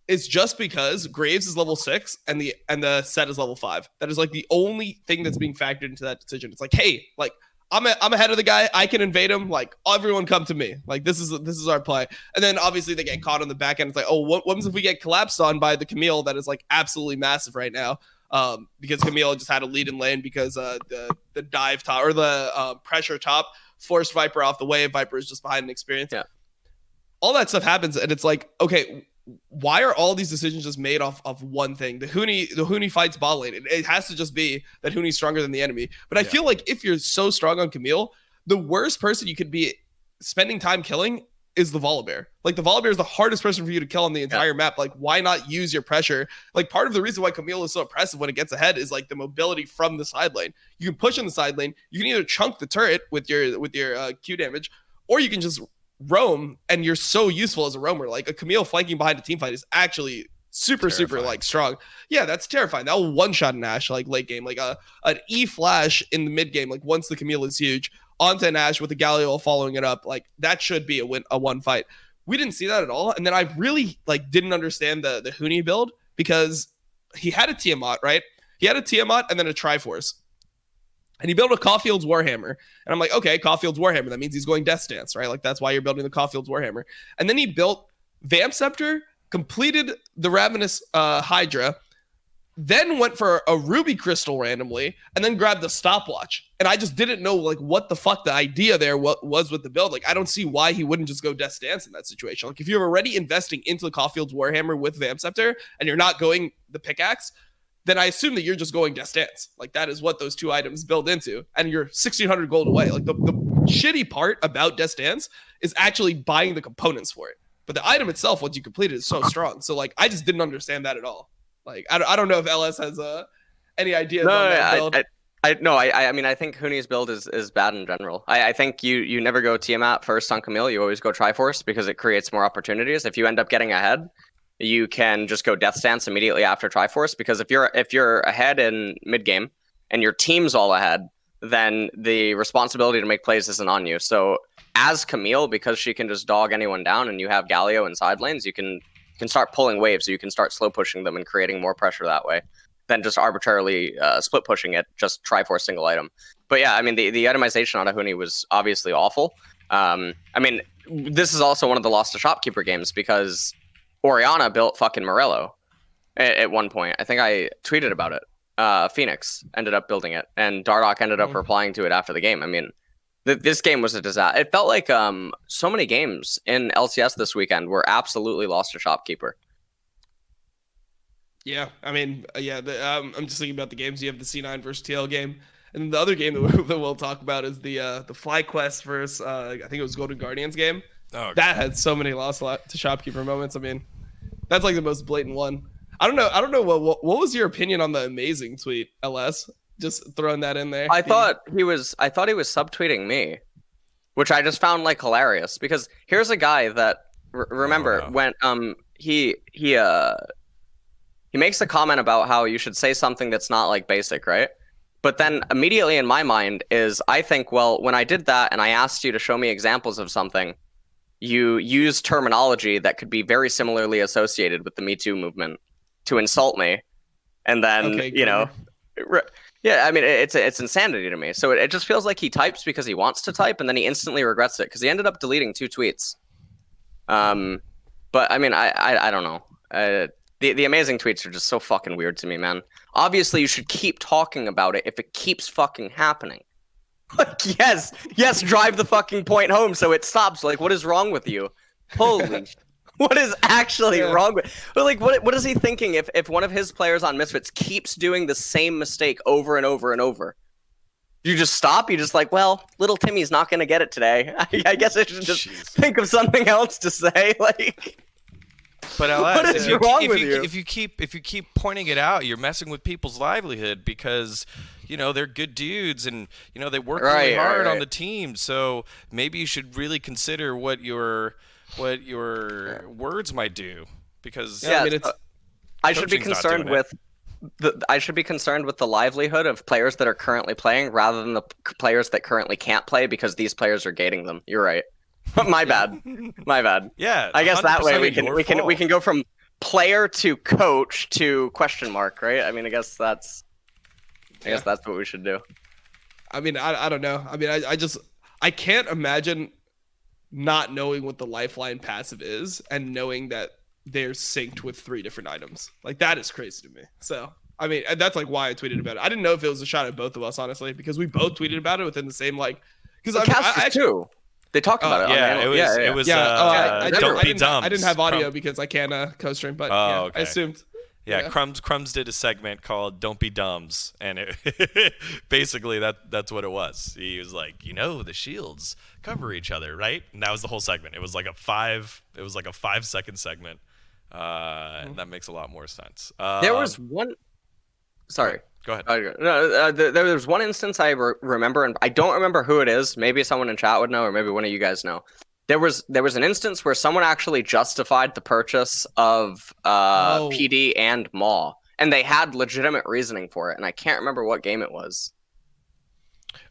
is just because Graves is level 6 and the set is level 5. That is like the only thing that's being factored into that decision. It's like, hey, like I'm ahead of the guy. I can invade him. Like everyone come to me. Like this is our play. And then obviously they get caught on the back end. It's like, oh, what happens if we get collapsed on by the Camille that is like absolutely massive right now? Because Camille just had a lead in lane because the dive top or the pressure top forced Viper off the wave. Viper is just behind an experience. Yeah. All that stuff happens, and it's like, okay, why are all these decisions just made off of one thing? The Huni fights bot lane. It has to just be that Huni's stronger than the enemy. But I feel like if you're so strong on Camille, the worst person you could be spending time killing is the Volibear. Like the Volibear is the hardest person for you to kill on the entire map. Like why not use your pressure? Like part of the reason why Camille is so impressive when it gets ahead is like the mobility from the side lane. You can push in the side lane. You can either chunk the turret with your Q damage, or you can just roam and you're so useful as a roamer. Like a Camille flanking behind a team fight is actually super like strong. Yeah, that's terrifying. That will one shot an Ashe like late game, like an E flash in the mid game. Like once the Camille is huge onto an Ashe with the Galio following it up, like that should be a one fight. We didn't see that at all. And then I really like didn't understand the Huni build because he had a Tiamat, right? He had a Tiamat and then a Triforce. And he built a Caulfield's Warhammer. And I'm like, okay, Caulfield's Warhammer. That means he's going Death Stance, right? Like, that's why you're building the Caulfield's Warhammer. And then he built Vamp Scepter, completed the Ravenous Hydra, then went for a Ruby Crystal randomly, and then grabbed the Stopwatch. And I just didn't know, like, what the fuck the idea there was with the build. Like, I don't see why he wouldn't just go Death Stance in that situation. Like, if you're already investing into the Caulfield's Warhammer with Vamp Scepter, and you're not going the Pickaxe, then I assume that you're just going Death Stance. Like, that is what those two items build into. And you're 1,600 gold away. Like, the shitty part about Death Stance is actually buying the components for it. But the item itself, once you complete it, is so strong. So, like, I just didn't understand that at all. Like, I don't know if LS has any ideas on that build. I mean, I think Huni's build is bad in general. I think you never go Tiamat first on Camille. You always go Triforce because it creates more opportunities. If you end up getting ahead, you can just go Death Stance immediately after Triforce, because if you're ahead in mid game and your team's all ahead, then the responsibility to make plays isn't on you. So as Camille, because she can just dog anyone down, and you have Galio in side lanes, you can start pulling waves. So you can start slow pushing them and creating more pressure that way than just arbitrarily split pushing it, just Triforce single item. But yeah, I mean, the itemization on a Huni was obviously awful. I mean, this is also one of the lost to Shopkeeper games because Orianna built fucking Morello at one point. I think I tweeted about it. Phoenix ended up building it, and Dardoch ended up replying to it after the game. I mean, this game was a disaster. It felt like so many games in LCS this weekend were absolutely lost to Shopkeeper. Yeah, I mean, I'm just thinking about the games. You have the C9 versus TL game, and the other game that we'll talk about is the FlyQuest versus I think it was Golden Guardians game. Oh, okay. That had so many lost to Shopkeeper moments. I mean, that's like the most blatant one. I don't know. What was your opinion on the amazing tweet, LS? Just throwing that in there. I thought he was subtweeting me, which I just found like hilarious, because here's a guy that remember when he makes a comment about how you should say something that's not like basic, right? But then immediately in my mind is, I think, well, when I did that and I asked you to show me examples of something, you use terminology that could be very similarly associated with the Me Too movement to insult me. And then, yeah, I mean, it's insanity to me. So it just feels like he types because he wants to type, and then he instantly regrets it because he ended up deleting 2 tweets. But I mean, I don't know. The amazing tweets are just so fucking weird to me, man. Obviously, you should keep talking about it if it keeps fucking happening. Like, yes, drive the fucking point home so it stops. Like, what is wrong with you? Holy what is actually wrong with? But like, what is he thinking if one of his players on Misfits keeps doing the same mistake over and over and over? You just stop? You just like, well, little Timmy's not gonna get it today. I guess I should just think of something else to say. Like, but LS, what is wrong with you? If you keep pointing it out, you're messing with people's livelihood, because they're good dudes, and they work really hard on the team. So maybe you should really consider what your words might do, because I mean, I should be concerned with the livelihood of players that are currently playing rather than the players that currently can't play because these players are gating them. You're right. My bad. Yeah, I guess that way we can go from player to coach to question mark, right? I mean, I guess that's what we should do. I mean, I don't know. I mean, I can't imagine not knowing what the lifeline passive is and knowing that they're synced with 3 different items. Like, that is crazy to me. So, I mean, that's like why I tweeted about it. I didn't know if it was a shot at both of us, honestly, because we both tweeted about it within the same, like, because I actually too. They talked about it. It was. Don't be dumb. I didn't have audio because I can't co-stream, but okay. I assumed. Yeah, Crumbs did a segment called "Don't Be Dumbs," and basically that's what it was. He was like, the shields cover each other, right? And that was the whole segment. It was like a 5-second segment. And that makes a lot more sense. There was one. Sorry. Go ahead. No, there was one instance I remember, and I don't remember who it is. Maybe someone in chat would know, or maybe one of you guys know. There was an instance where someone actually justified the purchase of PD and Maw, and they had legitimate reasoning for it, and I can't remember what game it was.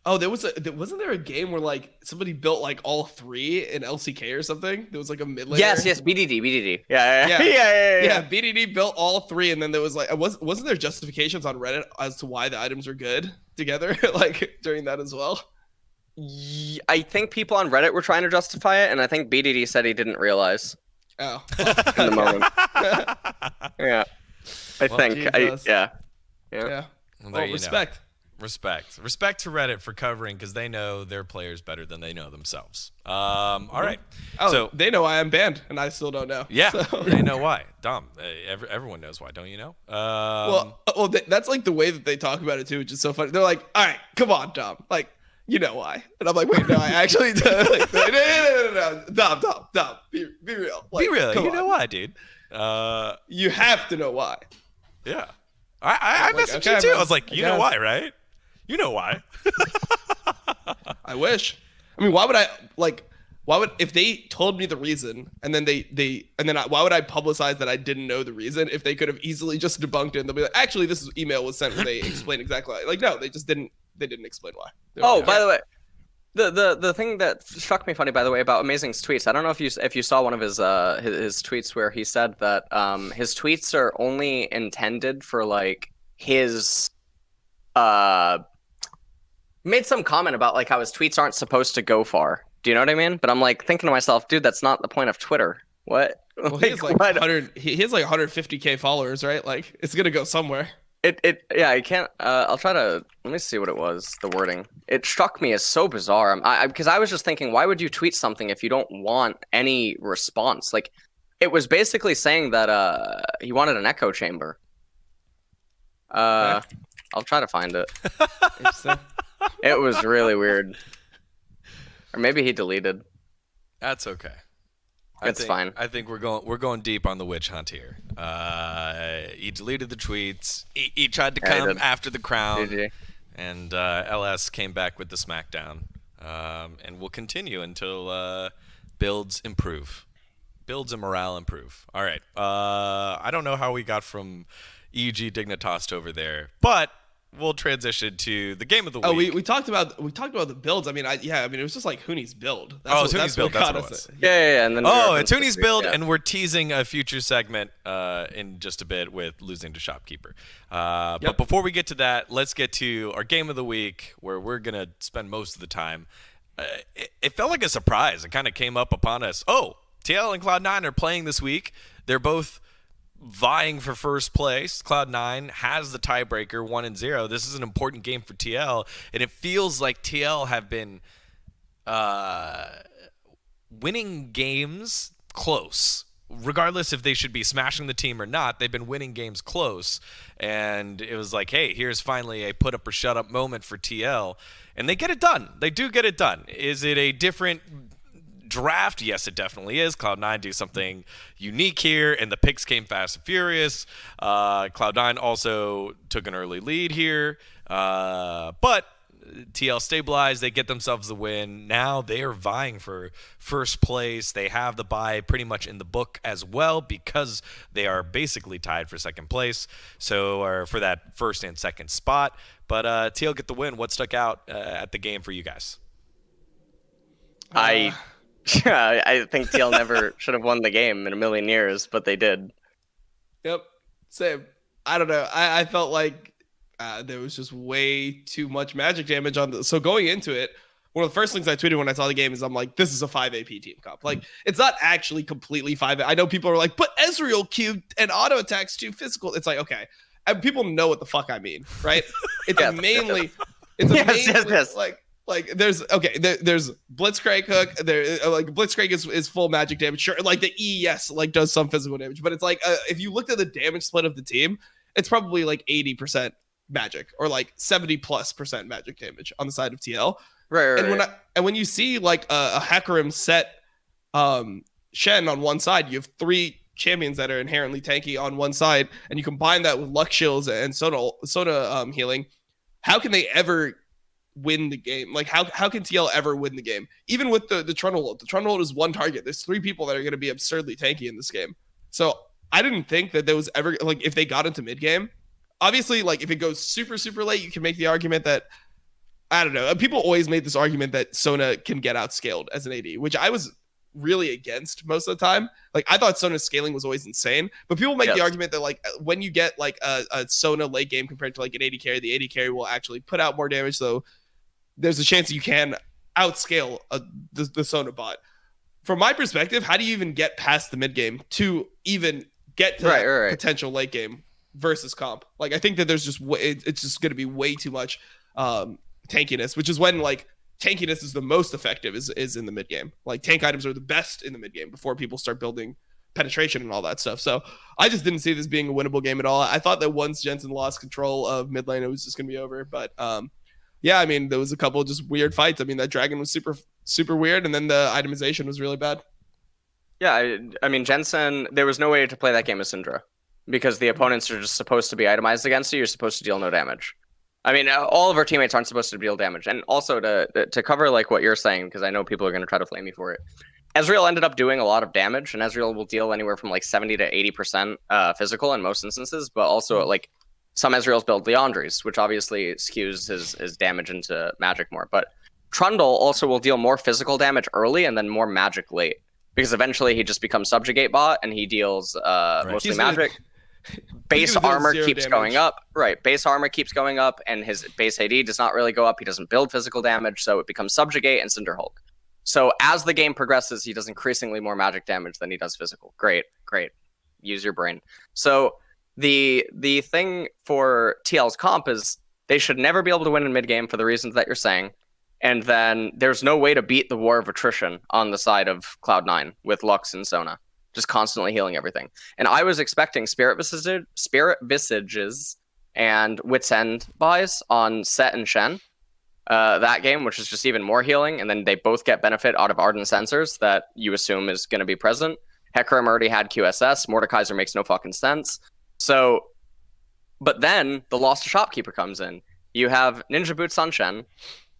Oh, wasn't there a game where like somebody built like all 3 in LCK or something? There was like a mid laner. Yes, BDD. Yeah. BDD built all 3, and then there was like wasn't there justifications on Reddit as to why the items were good together, like during that as well? I think people on Reddit were trying to justify it, and I think BDD said he didn't realize. Oh, in the moment. Yeah, I think. Yeah. Well, respect. Respect to Reddit for covering, because they know their players better than they know themselves. All right. Oh, so they know I am banned, and I still don't know. Yeah, so. They know why. Dom, everyone knows why, don't you know? Well, that's like the way that they talk about it too, which is so funny. They're like, "All right, come on, Dom. Like, you know why?" And I'm like, "Wait, no, I actually like, no, Dom, be real. Like, be real. You know on. why, dude? You have to know why." Yeah. I messaged you too. I was like, you know why, right? You know why. I wish. I mean, why would if they told me the reason and then why would I publicize that I didn't know the reason if they could have easily just debunked it and they'll be like, actually, this email was sent where they explain exactly why. Like, no, they didn't explain why. By the way, the thing that struck me funny, by the way, about Amazing's tweets, I don't know if you saw one of his tweets where he said that his tweets are only intended for like his made some comment about like how his tweets aren't supposed to go far. Do you know what I mean? But I'm like thinking to myself, dude, that's not the point of Twitter. What? Well, he has like 150K followers, right? Like it's gonna go somewhere. I can't. I'll try to. Let me see what it was. The wording. It struck me as so bizarre. Because I was just thinking, why would you tweet something if you don't want any response? Like, it was basically saying that he wanted an echo chamber. Okay. I'll try to find it. It was really weird. Or maybe he deleted. That's okay. It's fine. I think we're going deep on the witch hunt here. He deleted the tweets. He tried to come after the crown, GG. And LS came back with the smackdown. And we'll continue until builds improve. Builds and morale improve. All right. I don't know how we got from EG Dignitas over there, but we'll transition to the game of the week. Oh, we talked about the builds. I mean, it was just like Huni's build. It's Huni's build. That's what it was. Yeah. And then it's Huni's build, and we're teasing a future segment in just a bit with losing to Shopkeeper. But before we get to that, let's get to our game of the week, where we're gonna spend most of the time. It felt like a surprise. It kind of came up upon us. Oh, TL and Cloud9 are playing this week. They're both vying for first place. Cloud9 has the tiebreaker 1-0. This is an important game for TL, and it feels like TL have been winning games close. Regardless if they should be smashing the team or not, they've been winning games close. And it was like, hey, here's finally a put up or shut up moment for TL. And they get it done. They do get it done. Is it a different draft? Yes, it definitely is. Cloud9 do something unique here, and the picks came fast and furious. Cloud9 also took an early lead here, but TL stabilized. They get themselves the win. Now they are vying for first place. They have the bye pretty much in the book as well, because they are basically tied for second place, or for that first and second spot. But TL get the win. What stuck out at the game for you guys? I think TL never should have won the game in a million years, but they did. Yep, same. I don't know. I felt like there was just way too much magic damage on so going into it, one of the first things I tweeted when I saw the game is I'm like, this is a 5 AP team comp. Like, it's not actually completely 5. I know people are like, but Ezreal cubed and auto attacks too physical. It's like, okay. And people know what the fuck I mean, right? It's mainly like there's Blitzcrank hook. There like Blitzcrank is full magic damage. Sure, like the ES like does some physical damage, but it's like if you looked at the damage split of the team, it's probably like 80% magic or like 70+% magic damage on the side of TL. Right. And when you see like a Hecarim set Shen on one side, you have 3 champions that are inherently tanky on one side, and you combine that with Luck Shields and Soda healing. How can they ever win the game? Like how can TL ever win the game? Even with the Trundle ult. The Trundle ult is one target. There's 3 people that are going to be absurdly tanky in this game. So I didn't think that there was ever, like, if they got into mid game, obviously, like, if it goes super, super late, you can make the argument that, I don't know. People always made this argument that Sona can get outscaled as an AD, which I was really against most of the time. Like, I thought Sona's scaling was always insane, but people make the argument that, like, when you get, like, a Sona late game compared to, like, an AD carry, the AD carry will actually put out more damage, so there's a chance that you can outscale the Sona bot. From my perspective, how do you even get past the mid game to even get to potential late game versus comp? Like, I think that there's just it's just going to be way too much tankiness, which is when, like, tankiness is the most effective is in the mid game. Like, tank items are the best in the mid game before people start building penetration and all that stuff. So I just didn't see this being a winnable game at all. I thought that once Jensen lost control of mid lane, it was just going to be over. But yeah, I mean, there was a couple of just weird fights. I mean, that dragon was super, super weird, and then the itemization was really bad. Yeah, I mean, Jensen, there was no way to play that game as Syndra because the opponents are just supposed to be itemized against you. You're supposed to deal no damage. I mean, all of our teammates aren't supposed to deal damage. And also to cover, like, what you're saying, because I know people are going to try to flame me for it. Ezreal ended up doing a lot of damage, and Ezreal will deal anywhere from, like, 70 to 80% physical in most instances, but also, like, some Ezreals build Leandries, which obviously skews his damage into magic more. But Trundle also will deal more physical damage early and then more magic late, because eventually he just becomes Subjugate bot and he deals mostly magic. Base armor keeps going up. Right, base armor keeps going up, and his base AD does not really go up. He doesn't build physical damage, so it becomes Subjugate and Cinder Hulk. So as the game progresses, he does increasingly more magic damage than he does physical. Great. Use your brain. So the thing for TL's comp is they should never be able to win in mid game for the reasons that you're saying. And then there's no way to beat the war of attrition on the side of Cloud9 with Lux and Sona, just constantly healing everything. And I was expecting Spirit Visages and Wit's End buys on Set and Shen that game, which is just even more healing. And then they both get benefit out of Ardent Sensors that you assume is going to be present. Hecarim already had QSS. Mordekaiser makes no fucking sense. So, but then the loss to Shopkeeper comes in. You have Ninja Boots on Shen.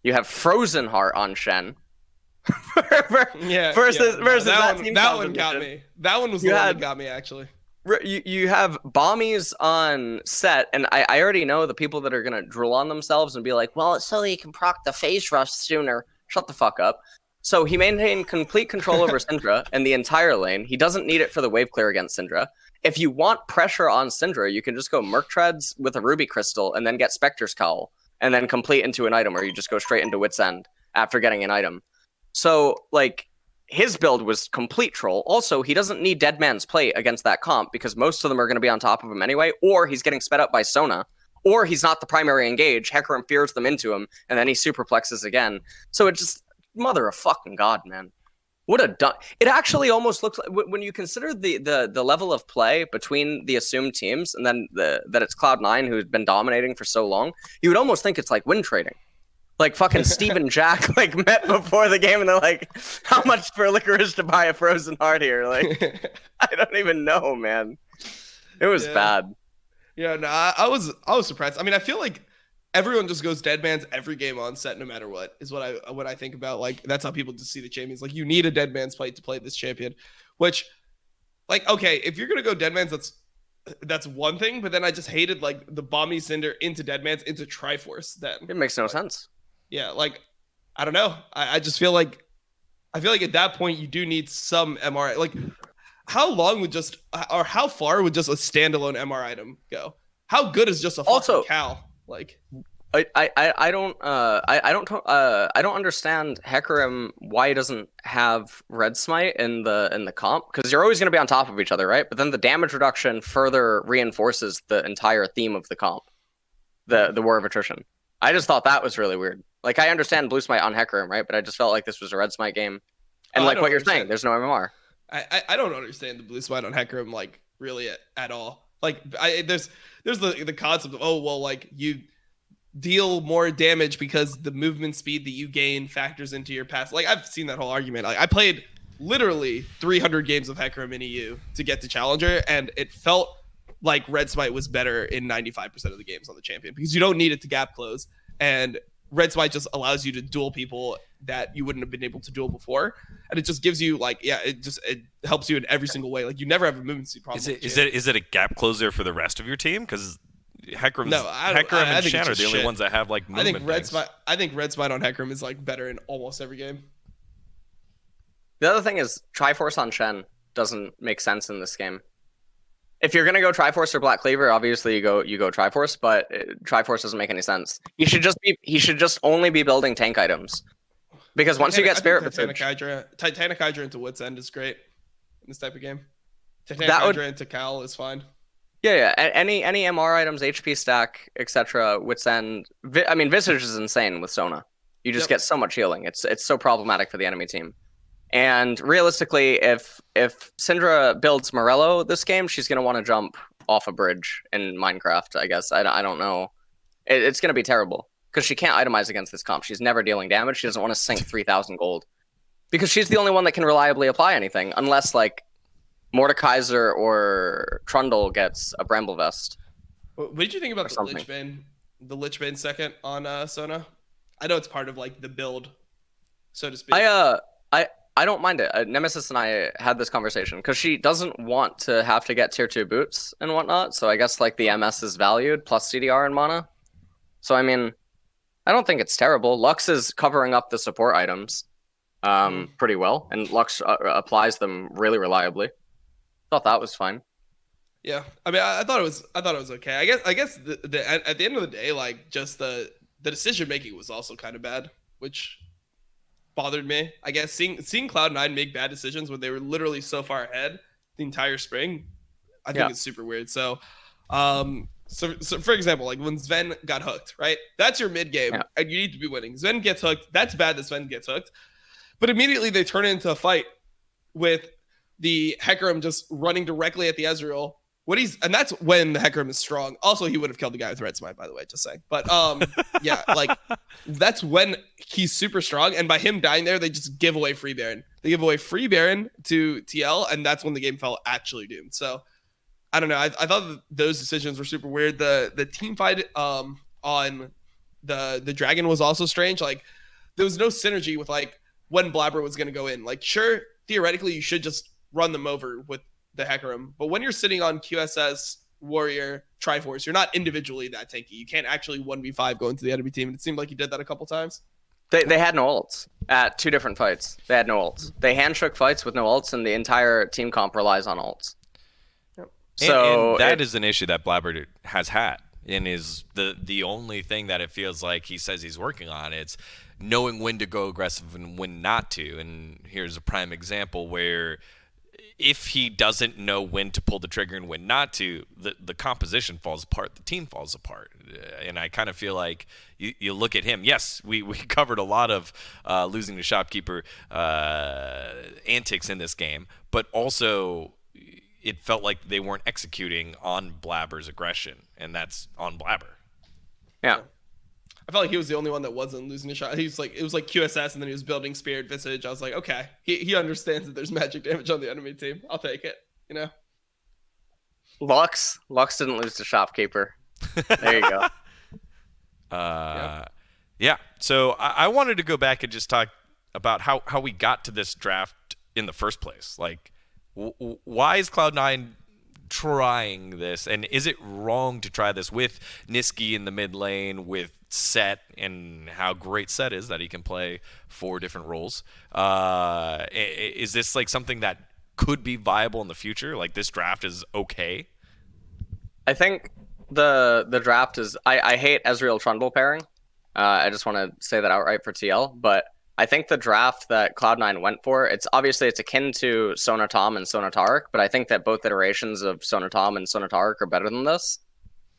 You have Frozen Heart on Shen. Versus that one got me. That one was the one that got me, actually. You have Bommies on Set, and I already know the people that are going to drool on themselves and be like, well, it's so that you can proc the phase rush sooner. Shut the fuck up. So he maintained complete control over Syndra and the entire lane. He doesn't need it for the wave clear against Syndra. If you want pressure on Syndra, you can just go Merc Treads with a Ruby Crystal and then get Spectre's Cowl and then complete into an item, or you just go straight into Wit's End after getting an item. So, like, his build was complete troll. Also, he doesn't need Dead Man's Plate against that comp because most of them are going to be on top of him anyway, or he's getting sped up by Sona, or he's not the primary engage. Hecarim fears them into him, and then he superplexes again. So it just, mother of fucking God, man. What a dumb... It actually almost looks like, when you consider the level of play between the assumed teams, and then that it's Cloud9 who's been dominating for so long, you would almost think it's like win trading. Like fucking Steve and Jack like met before the game and they're like, how much for Licorice to buy a Frozen Heart here? Like, I don't even know, man. It was bad. Yeah, no, I was surprised. I mean, I feel like everyone just goes Dead Man's every game on Set no matter what, is what I think about. Like, that's how people just see the champions. Like, you need a Dead Man's Plate to play this champion, which, like, okay, if you're going to go Dead Man's, that's one thing, but then I just hated, like, the Bomby Cinder into Dead Man's into Triforce then. It makes no sense. Yeah, like, I don't know. I just feel like at that point you do need some MR. Like, how long would just, or how far would just a standalone MR item go? How good is just a fucking cow? Like, I don't understand Hecarim why he doesn't have Red Smite in the comp, because you're always going to be on top of each other, right? But then the damage reduction further reinforces the entire theme of the comp, the War of Attrition. I just thought that was really weird. Like, I understand Blue Smite on Hecarim, right? But I just felt like this was a Red Smite game. And like what you're saying, there's no MMR. I don't understand the Blue Smite on Hecarim, like, really at all. Like, there's the concept of, oh, well, like, you deal more damage because the movement speed that you gain factors into your pass. Like, I've seen that whole argument. Like, I played literally 300 games of Hecarim in EU to get to Challenger, and it felt like Red Smite was better in 95% of the games on the champion because you don't need it to gap close. And Red Smite just allows you to duel people that you wouldn't have been able to duel before, and it just gives you like it helps you in every single way. Like you never have a movement speed problem. Is it a gap closer for the rest of your team? Because Hecarim and Shan are the only ones that have like movement. I think Red Smite on Hecarim is like better in almost every game. The other thing is Triforce on Shen doesn't make sense in this game. If you're gonna go Triforce or Black Cleaver, obviously you go Triforce, but Triforce doesn't make any sense. He should just only be building tank items, because once you get Spirit Visage, Titanic Hydra into Wit's End is great in this type of game. Titanic Hydra into Cal is fine. Yeah. Any MR items, HP stack, etc. Wit's End. I mean, Visage is insane with Sona. You just get so much healing. It's so problematic for the enemy team. And realistically, if Syndra builds Morello this game, she's gonna want to jump off a bridge in Minecraft. I guess I don't know. It's gonna be terrible because she can't itemize against this comp. She's never dealing damage. She doesn't want to sink 3,000 gold because she's the only one that can reliably apply anything, unless like Mordekaiser or Trundle gets a Bramble Vest. What did you think about the Lich Bane? The Lich Bane second on Sona? I know it's part of like the build, so to speak. I don't mind it. Nemesis and I had this conversation because she doesn't want to have to get tier 2 boots and whatnot. So I guess like the MS is valued plus CDR and mana. So I mean, I don't think it's terrible. Lux is covering up the support items pretty well, and Lux applies them really reliably. Thought that was fine. Yeah, I mean, I thought it was okay. I guess at the end of the day, like just the decision making was also kind of bad, which bothered me. I guess seeing Cloud9 make bad decisions when they were literally so far ahead the entire spring, I think it's super weird. So for example, like when Sven got hooked, right? That's your mid game, and you need to be winning. Sven gets hooked. That's bad that Sven gets hooked, but immediately they turn it into a fight with the Hecarim just running directly at the Ezreal. And that's when the Hecarim is strong. Also, he would have killed the guy with Red Smite, by the way, just saying. But yeah, like that's when he's super strong. And by him dying there, they just give away free Baron. They give away free Baron to TL, and that's when the game felt actually doomed. So I don't know. I thought that those decisions were super weird. The team fight on the Dragon was also strange. Like there was no synergy with like when Blabber was going to go in. Like sure, theoretically, you should just run them over with the Hecarim, but when you're sitting on QSS, Warrior, Triforce, you're not individually that tanky. You can't actually 1v5 go into the enemy team, and it seemed like you did that a couple times. They had no ults at 2 different fights. They had no ults. They handshook fights with no ults, and the entire team comp relies on ults. Yep. So and that is an issue that Blabber has had, and is the only thing that it feels like he says he's working on. It's knowing when to go aggressive and when not to. And here's a prime example where if he doesn't know when to pull the trigger and when not to, the composition falls apart, the team falls apart. And I kind of feel like you look at him. Yes, we covered a lot of losing to Shopkeeper antics in this game, but also it felt like they weren't executing on Blabber's aggression, and that's on Blabber. Yeah. I felt like he was the only one that wasn't losing a shot. He was like, it was like QSS, and then he was building Spirit Visage. I was like, okay, he understands that there's magic damage on the enemy team. I'll take it, you know. Lux didn't lose to Shopkeeper. There you go. Yeah. So I wanted to go back and just talk about how we got to this draft in the first place. Like, why is Cloud9 trying this, and is it wrong to try this with Niski in the mid lane, with Set, and how great Set is that he can play 4 different roles? Is this like something that could be viable in the future? Like this draft is okay? I think the draft is I hate Ezreal Trundle pairing. I just want to say that outright for TL, but I think the draft that Cloud9 went for, it's akin to Sona Tom and Sona Taric, but I think that both iterations of Sona Tom and Sona Taric are better than this.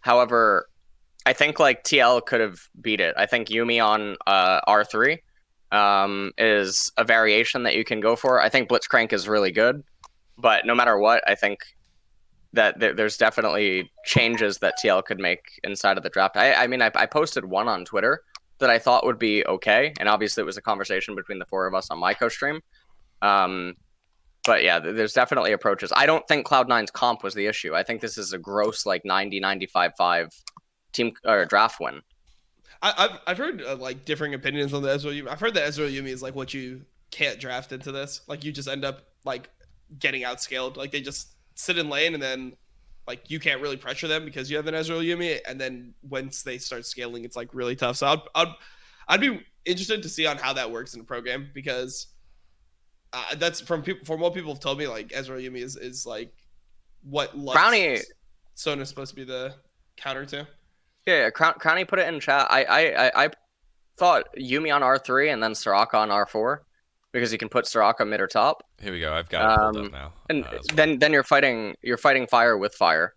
However, I think like TL could have beat it. I think Yuumi on R3 is a variation that you can go for. I think Blitzcrank is really good, but no matter what, I think that there's definitely changes that TL could make inside of the draft. I mean, I posted one on Twitter that I thought would be okay, and obviously it was a conversation between the 4 of us on my co-stream. But yeah, there's definitely approaches. I don't think Cloud9's comp was the issue. I think this is a gross like 90-95-5 team or draft win. I've heard like differing opinions on the Ezreal Yumi. I've heard that Ezreal Yumi is like what you can't draft into this. Like you just end up like getting outscaled. Like they just sit in lane and then like you can't really pressure them because you have an Ezreal Yumi. And then once they start scaling, it's like really tough. So I'd be interested to see on how that works in the pro game because that's from what people have told me. Like Ezreal Yumi is like what Crownie Sona's supposed to be the counter to. Yeah, Crownie put it in chat. I thought Yumi on R3 and then Soraka on R4 because you can put Soraka mid or top. Here we go. I've got it pulled up now. And then you're fighting fire with fire.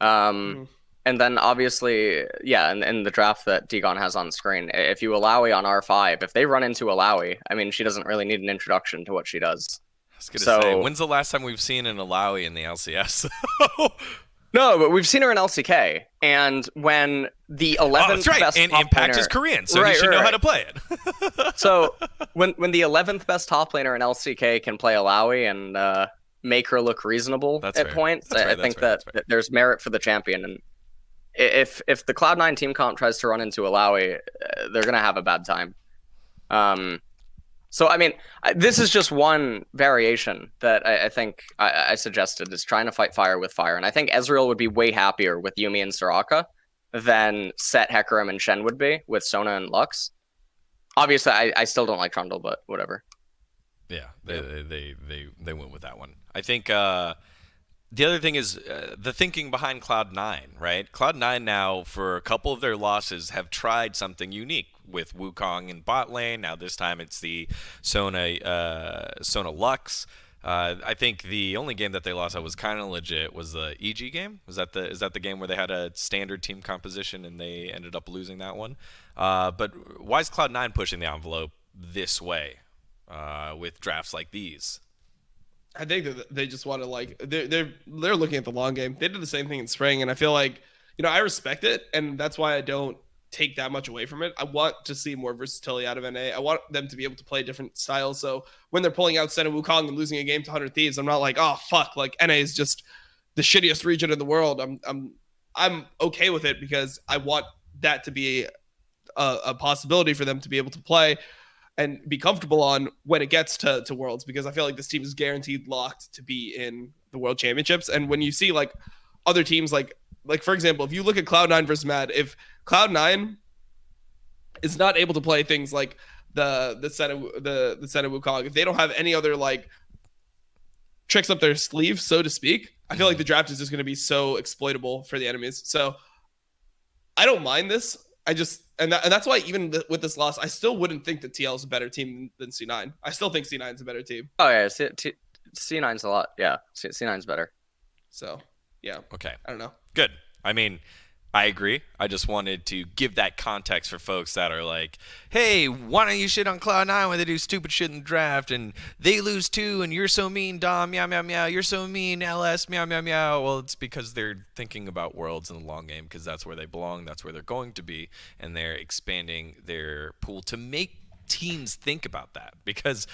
And then obviously, yeah, and the draft that Digon has on screen, if you Alawi on R5, if they run into Alawi, I mean, she doesn't really need an introduction to what she does. I was gonna say, when's the last time we've seen an Alawi in the LCS? No, but we've seen her in LCK, and when the 11th best and top Impact laner, is Korean, so he should know how to play it. So when the 11th best top laner in LCK can play Alawi and make her look reasonable points, I think that there's merit for the champion. And if the Cloud9 team comp tries to run into Alawi, they're gonna have a bad time. So, I mean, this is just one variation that I think I suggested, is trying to fight fire with fire. And I think Ezreal would be way happier with Yumi and Soraka than Set, Hecarim, and Shen would be with Sona and Lux. Obviously, I still don't like Trundle, but whatever. Yeah, they went with that one. I think the other thing is the thinking behind Cloud9, right? Cloud9 now, for a couple of their losses, have tried something unique with Wukong in bot lane. Now this time it's the Sona Lux. I think the only game that they lost that was kind of legit was the EG game. Is that the game where they had a standard team composition and they ended up losing that one? But why is Cloud9 pushing the envelope this way with drafts like these? I think that they just want to like they're looking at the long game. They did the same thing in spring, and I feel like, you know, I respect it, and that's why I don't take that much away from it. I want to see more versatility out of NA. I want them to be able to play different styles. So when they're pulling out Sen and Wukong and losing a game to 100 Thieves, I'm not like, oh fuck, like NA is just the shittiest region in the world. I'm okay with it because I want that to be a possibility for them to be able to play and be comfortable on when it gets to Worlds, because I feel like this team is guaranteed locked to be in the World Championships. And when you see like other teams, like for example, if you look at Cloud9 versus Mad, if Cloud9 is not able to play things like the set of Wukong, if they don't have any other like tricks up their sleeve, so to speak, I feel like the draft is just going to be so exploitable for the enemies. So I don't mind this. And that's why even with this loss, I still wouldn't think that TL is a better team than C9. I still think C9 is a better team. Oh yeah, C9's a lot. Yeah, C9's better. So yeah. Okay. I don't know. Good. I mean, I agree. I just wanted to give that context for folks that are like, hey, why don't you shit on Cloud9 when they do stupid shit in the draft and they lose too and you're so mean, Dom, meow, meow, meow. You're so mean, LS, meow, meow, meow. Well, it's because they're thinking about Worlds in the long game because that's where they belong. That's where they're going to be. And they're expanding their pool to make teams think about that, because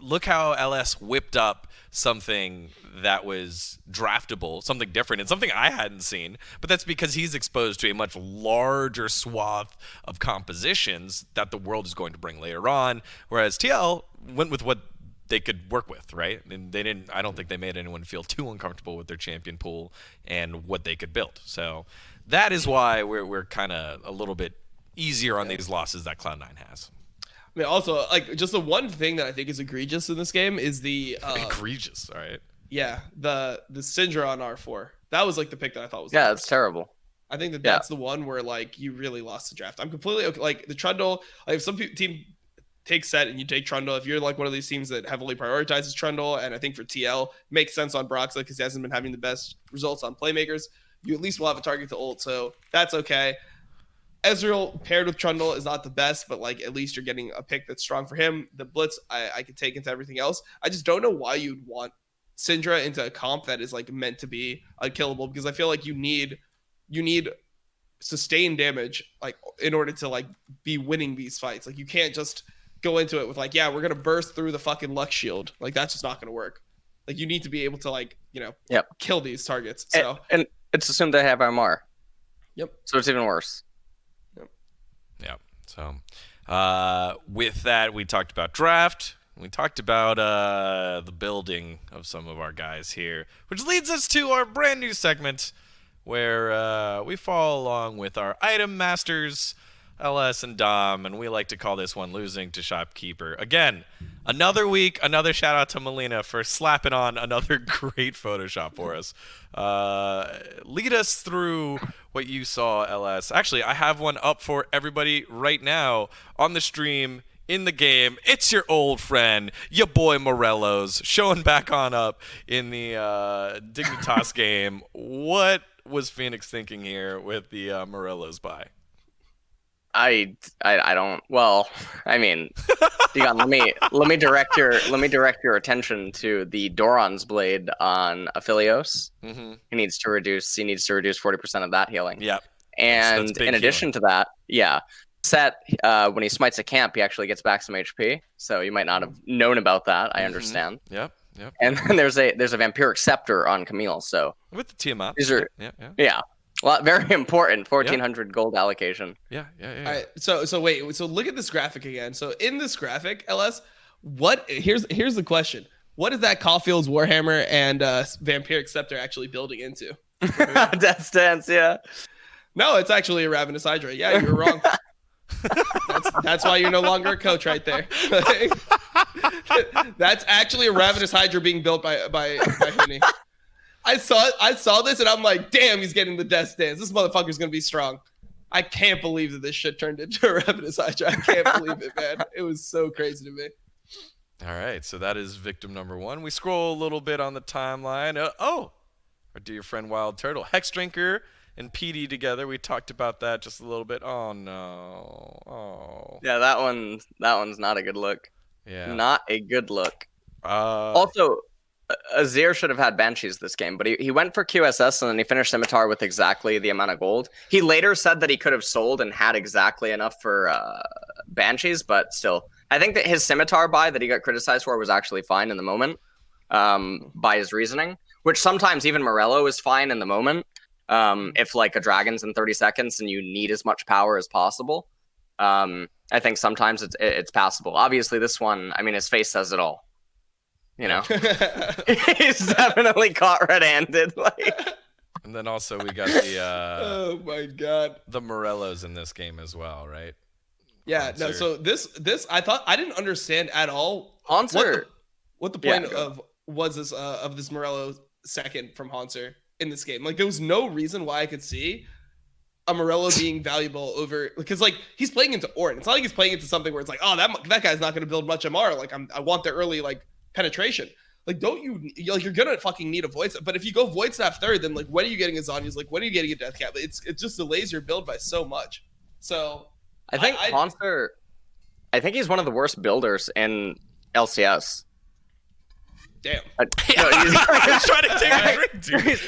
look how LS whipped up something that was draftable, something different, and something I hadn't seen, but that's because he's exposed to a much larger swath of compositions that the world is going to bring later on, whereas TL went with what they could work with, right? And I don't think they made anyone feel too uncomfortable with their champion pool and what they could build. So that is why we're kind of a little bit easier on these losses that Cloud9 has. I mean, also, like, just the one thing that I think is egregious in this game is the egregious, all right? Yeah, the Syndra on R4. That was like the pick that I thought was it's terrible. I think that's the one where like you really lost the draft. I'm completely okay. Like the Trundle, like if some team takes Set and you take Trundle, if you're like one of these teams that heavily prioritizes Trundle, and I think for TL makes sense on Broxley because he hasn't been having the best results on playmakers, you at least will have a target to ult, so that's okay. Ezreal paired with Trundle is not the best, but like at least you're getting a pick that's strong for him. The Blitz I could take into everything else. I just don't know why you'd want Syndra into a comp that is like meant to be unkillable, because I feel like you need sustained damage like in order to like be winning these fights. Like you can't just go into it with like, yeah, we're gonna burst through the fucking Lux shield. Like that's just not gonna work. Like you need to be able to like, you know, kill these targets. So and it's assumed they have MR. Yep. So it's even worse. So, with that, we talked about draft. We talked about the building of some of our guys here, which leads us to our brand new segment where we follow along with our item masters, LS and Dom, and we like to call this one losing to Shopkeeper. Again, another week, another shout out to Melina for slapping on another great Photoshop for us. Lead us through what you saw, LS. Actually, I have one up for everybody right now on the stream, in the game. It's your old friend, your boy Morello's, showing back on up in the Dignitas game. What was Phoenix thinking here with the Morello's buy? I don't. Well, I mean, Dion, let me direct your attention to the Doran's blade on Aphelios. Mm-hmm. He needs to reduce 40% of that healing. Yep. And that's in addition to that, Set when he smites a camp, he actually gets back some HP. So you might not have known about that. I understand. Yep. And then there's a Vampiric Scepter on Camille. So with the Tiamat. These are yeah. Well, very important. 1,400 gold allocation. Yeah. All right. So wait. So look at this graphic again. So in this graphic, LS, here's the question. What is that Caulfield's Warhammer and Vampiric Scepter actually building into? Death Stance, yeah. No, it's actually a Ravenous Hydra. Yeah, you were wrong. That's why you're no longer a coach right there. That's actually a Ravenous Hydra being built by Hooney. I saw this and I'm like, damn, he's getting the Death Stance. This motherfucker's gonna be strong. I can't believe that this shit turned into a Ravenous Hydra. I can't believe it, man. It was so crazy to me. All right, so that is victim number one. We scroll a little bit on the timeline. Our dear friend Wild Turtle, Hex Drinker and PD together. We talked about that just a little bit. Oh no. Oh. Yeah, that one's not a good look. Yeah. Not a good look. Also, Azir should have had Banshees this game, but he went for QSS and then he finished Scimitar with exactly the amount of gold. He later said that he could have sold and had exactly enough for Banshees, but still. I think that his Scimitar buy that he got criticized for was actually fine in the moment by his reasoning, which sometimes even Morello is fine in the moment. If like a dragon's in 30 seconds and you need as much power as possible, I think sometimes it's passable. Obviously, this one, I mean, his face says it all. You know, he's definitely caught red-handed. Like, and then also we got the oh my god, the Morellos in this game as well, right? Yeah, Haunter. no. So this I didn't understand at all. Haunter. What the point of this Morello second from Haunter in this game? Like, there was no reason why I could see a Morello being valuable over, because like he's playing into Ornn. It's not like he's playing into something where it's like, oh, that guy's not going to build much MR. Like I want the early like penetration. Like, you're gonna fucking need a Void Staff. But if you go Void Staff third, then like when are you getting a Zhonya's? Like when are you getting a Death Cap? It just delays your build by so much. So I think Haunter, I think he's one of the worst builders in LCS. Damn. He's trying to take a drink, dude.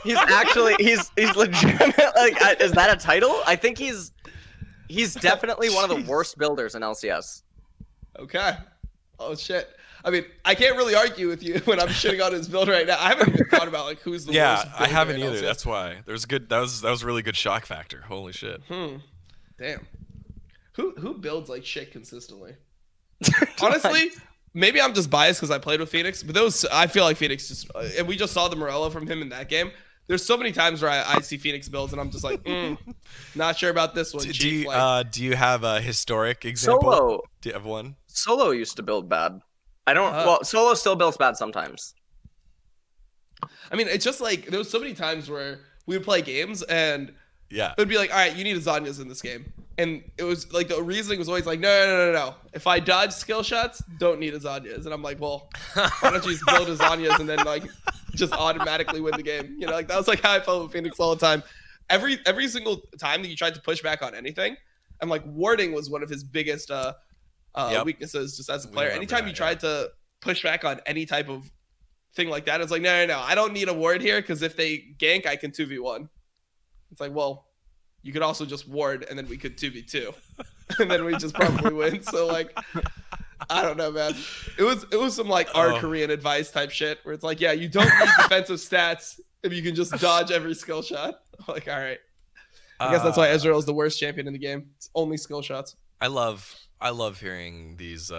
He's legitimate. Like, is that a title? I think he's definitely one of the worst builders in LCS. Okay. Oh shit. I mean, I can't really argue with you when I'm shitting on his build right now. I haven't even thought about like who's the worst. Yeah, I haven't in either. LCS. That's why. That was a really good shock factor. Holy shit. Damn. Who builds like shit consistently? Honestly, maybe I'm just biased because I played with Phoenix, but I feel like Phoenix just, and we just saw the Morello from him in that game. There's so many times where I see Phoenix builds and I'm just like, not sure about this one. Do you have a historic example? Solo. Do you have one? Solo used to build bad. I don't. Well, Solo still builds bad sometimes. I mean, it's just like there was so many times where we would play games and yeah, it would be like, all right, you need a Zhonya's in this game. And it was like the reasoning was always like, no. If I dodge skill shots, don't need a Zhonya's. And I'm like, well, why don't you just build a Zhonya's and then like just automatically win the game? You know, like that was like how I felt with Phoenix all the time. Every single time that you tried to push back on anything, and like warding was one of his biggest weaknesses just as a player. Anytime you tried to push back on any type of thing like that, it's like, no. I don't need a ward here because if they gank, I can 2v1. It's like, well, you could also just ward and then we could 2v2 and then we just probably win. So like, I don't know, man. It was some like our Korean advice type shit where it's like, yeah, you don't need defensive stats if you can just dodge every skill shot. I'm like, all right. I guess that's why Ezreal is the worst champion in the game. It's only skill shots. I love hearing these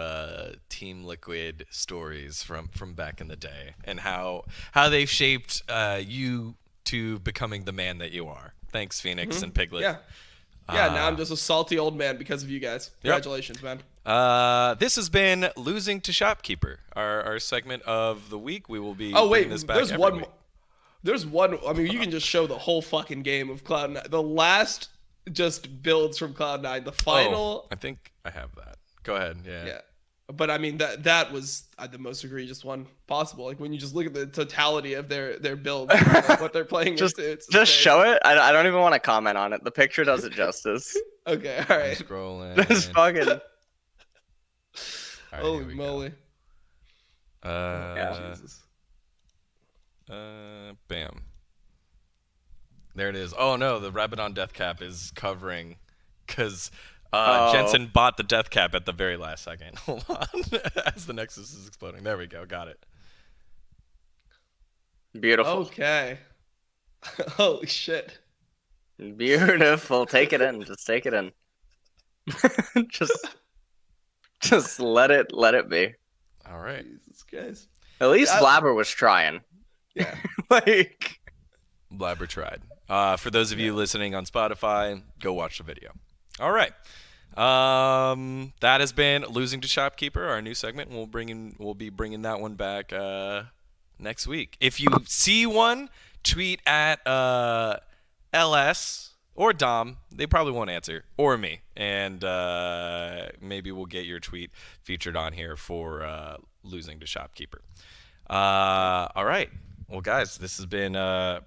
Team Liquid stories from back in the day and how they shaped you to becoming the man that you are. Thanks, Phoenix and Piglet. Yeah. Yeah, now I'm just a salty old man because of you guys. Congratulations, man. This has been Losing to Shopkeeper, our segment of the week. We will be bringing this back there's every one. week. There's one. I mean, you can just show the whole fucking game of Cloud9. The last just builds from Cloud9. The final. I think I have that. Go ahead. Yeah. Yeah. But I mean that was the most egregious one possible. Like when you just look at the totality of their builds, like what they're playing. Just it's show it. I don't even want to comment on it. The picture does it justice. Okay, all right. Scrolling. Just fucking. All right, Holy moly. Jesus. Bam. There it is. Oh no, the Rabadon death cap is covering because Jensen bought the death cap at the very last second. Hold on. As the Nexus is exploding. There we go. Got it. Beautiful. Okay. Holy shit. Beautiful. Take it in. Just take it in. just let it be. All right. Jesus Christ. At least Blabber was trying. Yeah. Like Blabber tried. For those of you listening on Spotify, go watch the video. All right. That has been Losing to Shopkeeper, our new segment. We'll be bringing that one back next week. If you see one, tweet at LS or Dom. They probably won't answer, or me, and maybe we'll get your tweet featured on here for Losing to Shopkeeper. All right. Well, guys, this has been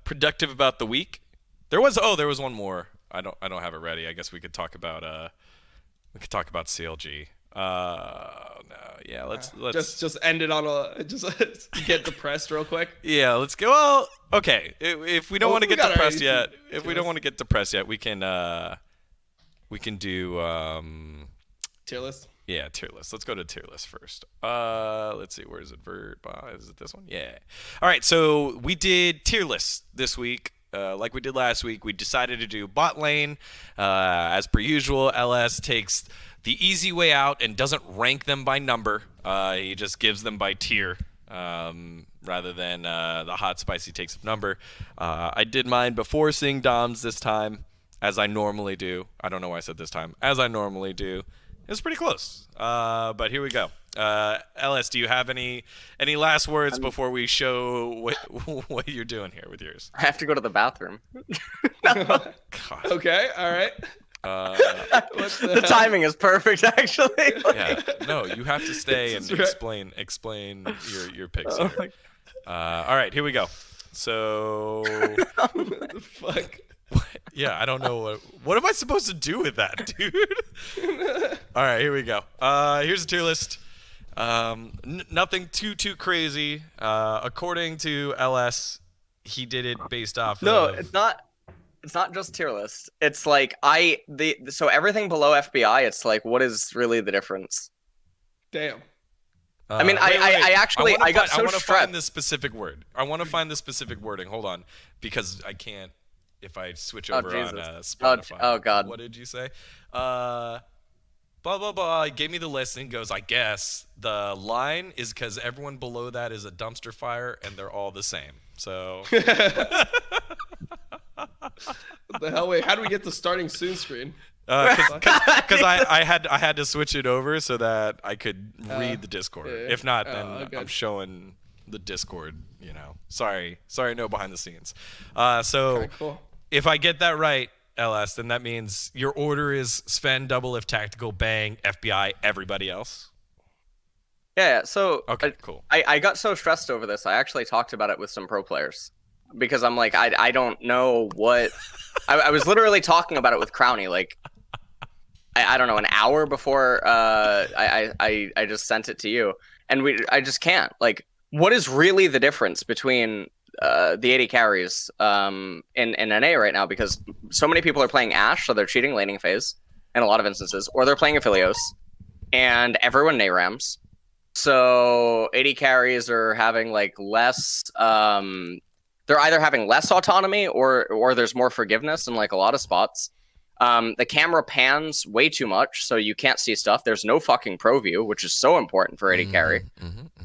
productive about the week. There was one more. I don't have it ready. I guess we could talk about CLG. No, yeah, let's just end it on a just get depressed real quick. Yeah, let's go. Well, okay. If we don't want to get depressed yet, we can do tier list. Yeah, tier list. Let's go to tier list first. Let's see. Where is it? Is it this one? Yeah. All right. So we did tier lists this week. Like we did last week, we decided to do bot lane. As per usual, LS takes the easy way out and doesn't rank them by number. He just gives them by tier rather than the hot spicy takes of number. I did mine before seeing Dom's this time, as I normally do. I don't know why I said this time. As I normally do. It was pretty close. But here we go. LS, do you have any last words before we show what you're doing here with yours? I have to go to the bathroom. God. Okay, all right. The timing is perfect, actually. Yeah, no, you have to stay and explain your picks here. All right, here we go. So, What the fuck? Yeah, I don't know what am I supposed to do with that, dude? All right, here we go. Here's a tier list. Nothing too crazy. According to LS, he did it based off. No, it's not. It's not just tier list. It's like so everything below FBI. It's like, what is really the difference? Damn. I mean, I got so I want to stressed. find the specific word. I want to find the specific wording. Hold on, because I can't. If I switch over on Spotify. Oh God. What did you say? Blah blah blah. He gave me the list and goes, I guess the line is because everyone below that is a dumpster fire and they're all the same. So. What the hell? Wait, how do we get the starting soon screen? Because I had to switch it over so that I could read the Discord. Yeah. If not, then okay. I'm showing the Discord. Sorry, no behind the scenes. So Okay, cool. if I get that right, LS, then that means your order is Sven, Doublelift, Tactical, Bang, FBI, everybody else. Yeah. So Okay, cool. I got so stressed over this. I actually talked about it with some pro players because I'm like, I don't know what. I was literally talking about it with Crowny, like I don't know, an hour before I just sent it to you, and I just can't. Like, what is really the difference between the 80 carries in NA right now? Because so many people are playing Ashe, so they're cheating laning phase in a lot of instances, or they're playing Aphelios, and everyone NA-rams. So 80 carries are having like less. They're either having less autonomy or there's more forgiveness in like a lot of spots. The camera pans way too much, so you can't see stuff. There's no fucking pro view, which is so important for AD carry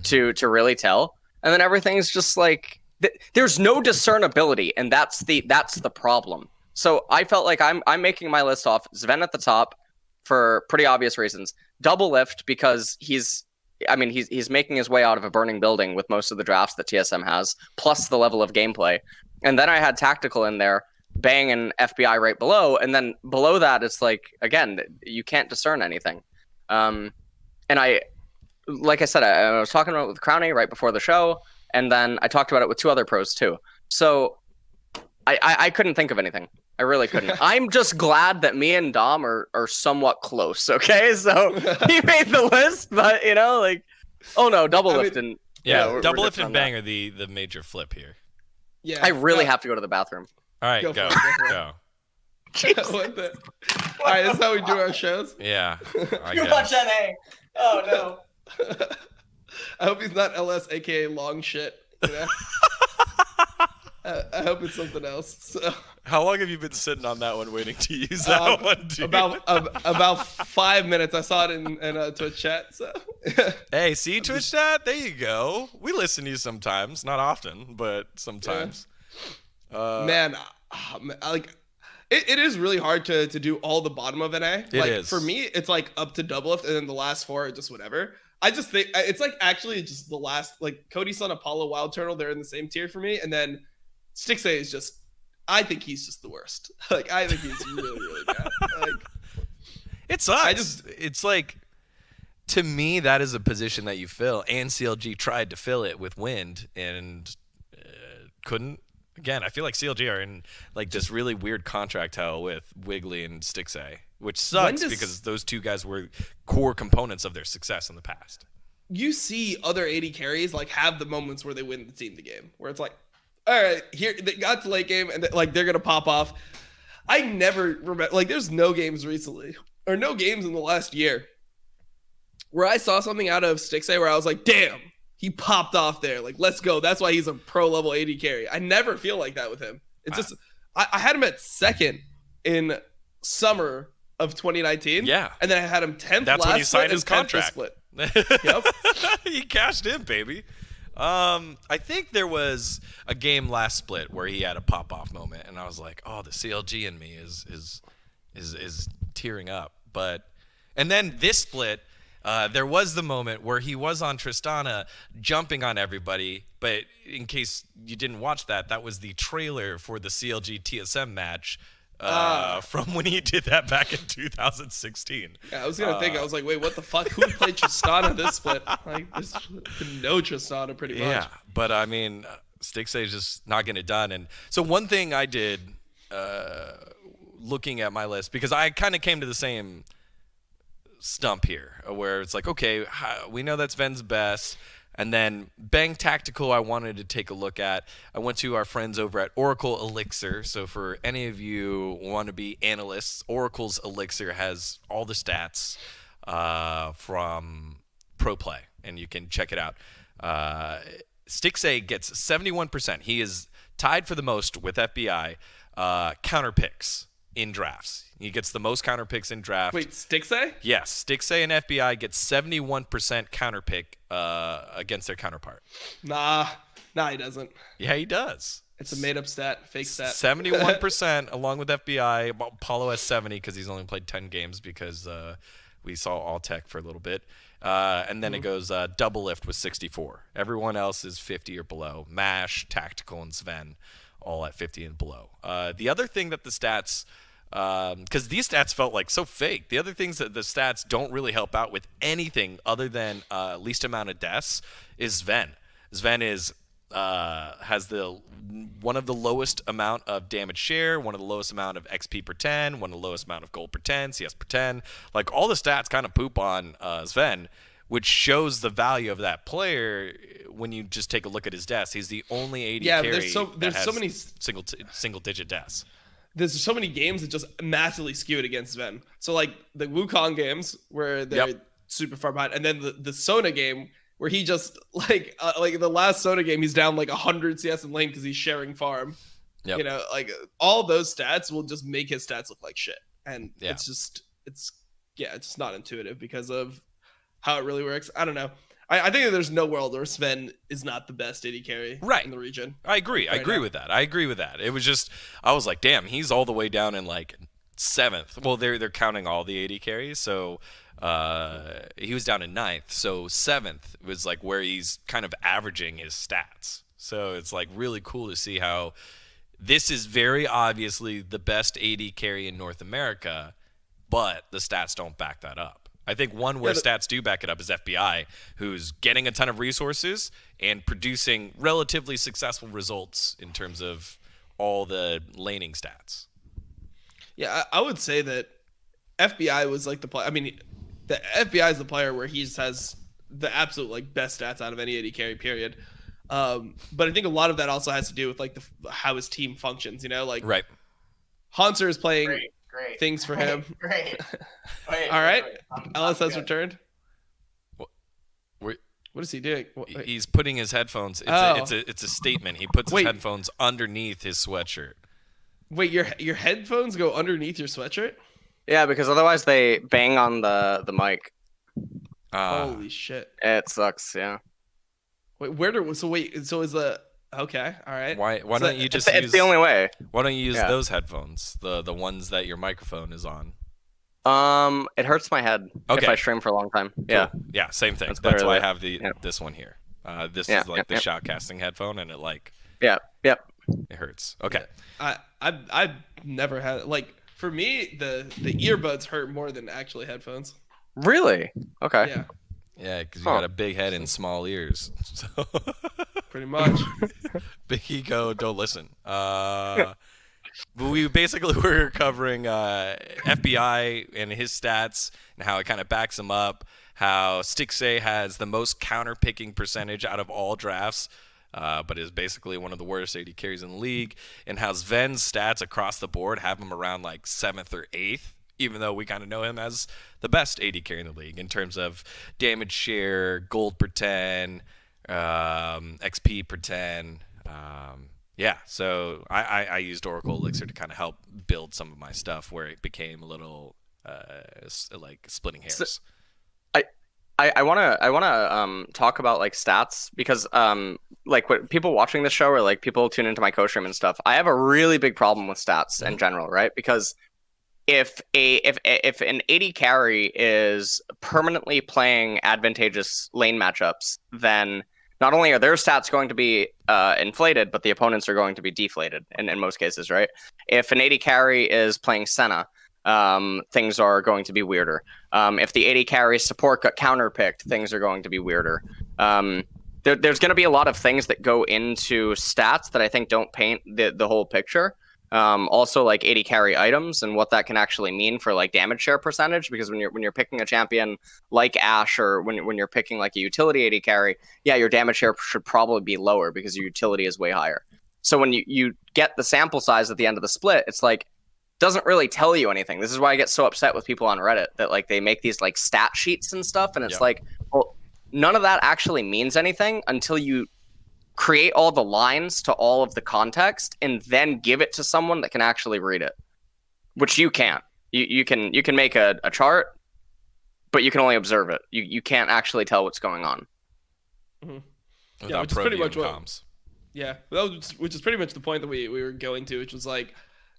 to really tell. And then everything's just like there's no discernibility, and that's the problem. So I felt like I'm making my list off Sven at the top for pretty obvious reasons. Doublelift because he's making his way out of a burning building with most of the drafts that TSM has, plus the level of gameplay. And then I had tactical in there, Bang and FBI right below, and then below that it's like, again, you can't discern anything. And like I said, I was talking about it with Crownie right before the show, and then I talked about it with 2 other pros too. So I couldn't think of anything. I really couldn't. I'm just glad that me and Dom are somewhat close, okay? So he made the list, but, oh no, Doublelift and... Yeah, Doublelift and Bang are the major flip here. Yeah, I really have to go to the bathroom. All right, go. What the... All right, that's how we do our shows? Yeah, I Too guess. much NA. Oh, no. I hope he's not LS, a.k.a. long shit. I hope it's something else. So. How long have you been sitting on that one waiting to use that one, dude? About 5 minutes. I saw it in Twitch chat. So. Hey, see Twitch chat? There you go. We listen to you sometimes, not often, but sometimes. Yeah. Man, it is really hard to do all the bottom of NA. It is. For me, it's like up to Doublelift, and then the last 4 are just whatever. I just think it's like actually just the last, like Cody Sun, Apollo, Wild Turtle, they're in the same tier for me, and then Stixay is just, I think he's just the worst. Like, I think he's really, really bad. Like, it sucks. It's like, to me, that is a position that you fill, and CLG tried to fill it with Wind and couldn't. Again, I feel like CLG are in like this really weird contract hell with Wiggly and Stixay, which sucks because those 2 guys were core components of their success in the past. You see other AD carries like have the moments where they win the team the game, where it's like, all right, here they got to late game and they're gonna pop off. I never remember, like, there's no games recently or no games in the last year where I saw something out of Stixay where I was like, damn, he popped off there. Like, let's go. That's why he's a pro level AD carry. I never feel like that with him. It's just, I had him at 2nd in summer of 2019. Yeah. And then I had him 10th That's last when he signed his contract. split. Yep. He cashed in, baby. I think there was a game last split where he had a pop-off moment, and I was like, oh, the CLG in me is tearing up. And then this split, there was the moment where he was on Tristana jumping on everybody, but in case you didn't watch that, that was the trailer for the CLG TSM match from when he did that back in 2016. Yeah, I was gonna think. I was like, wait, what the fuck? Who played Tristana this split? Like, this no Tristana pretty much. Yeah, but I mean, Stixay is just not getting it done. And so one thing I did, looking at my list, because I kind of came to the same stump here, where it's like, okay, we know that's Ven's best. And then Bang Tactical, I wanted to take a look at. I went to our friends over at Oracle Elixir. So for any of you who want to be analysts, Oracle's Elixir has all the stats from Pro Play, and you can check it out. Stixay gets 71%. He is tied for the most with FBI counter picks in drafts. He gets the most counter picks in draft. Wait, Stixay? Yes, Stixay and FBI get 71% counter pick against their counterpart. Nah, he doesn't. Yeah, he does. It's a made-up stat, fake stat. 71% along with FBI. Paulo has 70 because he's only played 10 games because we saw all tech for a little bit. And then it goes Doublelift with 64. Everyone else is 50 or below. Mash, Tactical, and Sven all at 50 and below. The other thing that the stats... because these stats felt like so fake. The other things that the stats don't really help out with anything other than least amount of deaths is Sven. Sven is has the one of the lowest amount of damage share, one of the lowest amount of XP per 10, one of the lowest amount of gold per 10, CS per 10. Like, all the stats kind of poop on Sven, which shows the value of that player when you just take a look at his deaths. He's the only AD carry there's so many single digit deaths. There's so many games that just massively skewed against Sven. So like the Wukong games where they're super far behind, and then the Sona game where he just like the last Sona game he's down like 100 CS in lane because he's sharing farm. Yep. You know, like all those stats will just make his stats look like shit. and Yeah. it's just not intuitive because of how it really works. I don't know. I think that there's no world where Sven is not the best AD carry in the region. I agree. I agree with that. It was just, I was like, damn, he's all the way down in like 7th. Well, they're counting all the AD carries, so he was down in 9th. So 7th was like where he's kind of averaging his stats. So it's like really cool to see how this is very obviously the best AD carry in North America, but the stats don't back that up. I think one where stats do back it up is FBI, who's getting a ton of resources and producing relatively successful results in terms of all the laning stats. Yeah, I would say that FBI was like the player. I mean, the FBI is the player where he just has the absolute like best stats out of any AD carry, period. But I think a lot of that also has to do with like how his team functions. You know, like Hanser is playing Great. things for him. Great. Wait, all right, wait. Ellis has returned. What is he doing? He's putting his headphones. It's a statement. He puts his headphones underneath his sweatshirt. Wait, your headphones go underneath your sweatshirt? Yeah, because otherwise they bang on the mic. Holy shit! It sucks. Yeah. Wait, so is the okay? All right. Why don't you just use? It's the only way. Why don't you use those headphones? The ones that your microphone is on. It hurts my head if I stream for a long time. Yeah. Cool. Yeah, same thing. That's why I have this one here. This is like the shoutcasting headphone, and it like. Yep. It hurts. Okay. I've never had like for me the earbuds hurt more than actually headphones. Really? Okay. Yeah. Yeah, because you got a big head and small ears. So. Pretty much. Big ego, don't listen. But we basically were covering FBI and his stats and how it kind of backs him up, how Stixay has the most counter-picking percentage out of all drafts, but is basically one of the worst AD carries in the league, and how Sven's stats across the board have him around like 7th or 8th, even though we kind of know him as the best AD carry in the league in terms of damage share, gold per 10, XP per 10. So I used Oracle Elixir to kind of help build some of my stuff where it became a little like splitting hairs. I wanna talk about like stats because like what people watching this show or like people tune into my co-stream and stuff. I have a really big problem with stats in general, right? Because if an AD carry is permanently playing advantageous lane matchups, then not only are their stats going to be inflated, but the opponents are going to be deflated in most cases, right? If an AD carry is playing Senna, things are going to be weirder. If the AD carry support got counterpicked, things are going to be weirder. There's going to be a lot of things that go into stats that I think don't paint the whole picture. Also like AD carry items and what that can actually mean for like damage share percentage, because when you're picking a champion like Ashe or when you're picking like a utility AD carry, your damage share should probably be lower because your utility is way higher. So when you get the sample size at the end of the split, it's like doesn't really tell you anything. This is why I get so upset with people on Reddit that like they make these like stat sheets and stuff, and it's like, well, none of that actually means anything until you create all the lines to all of the context and then give it to someone that can actually read it, which you can't. You can make a chart, but you can only observe it. You can't actually tell what's going on. Mm-hmm. Yeah, which is pretty much what. Yeah, which is pretty much the point that we were going to, which was like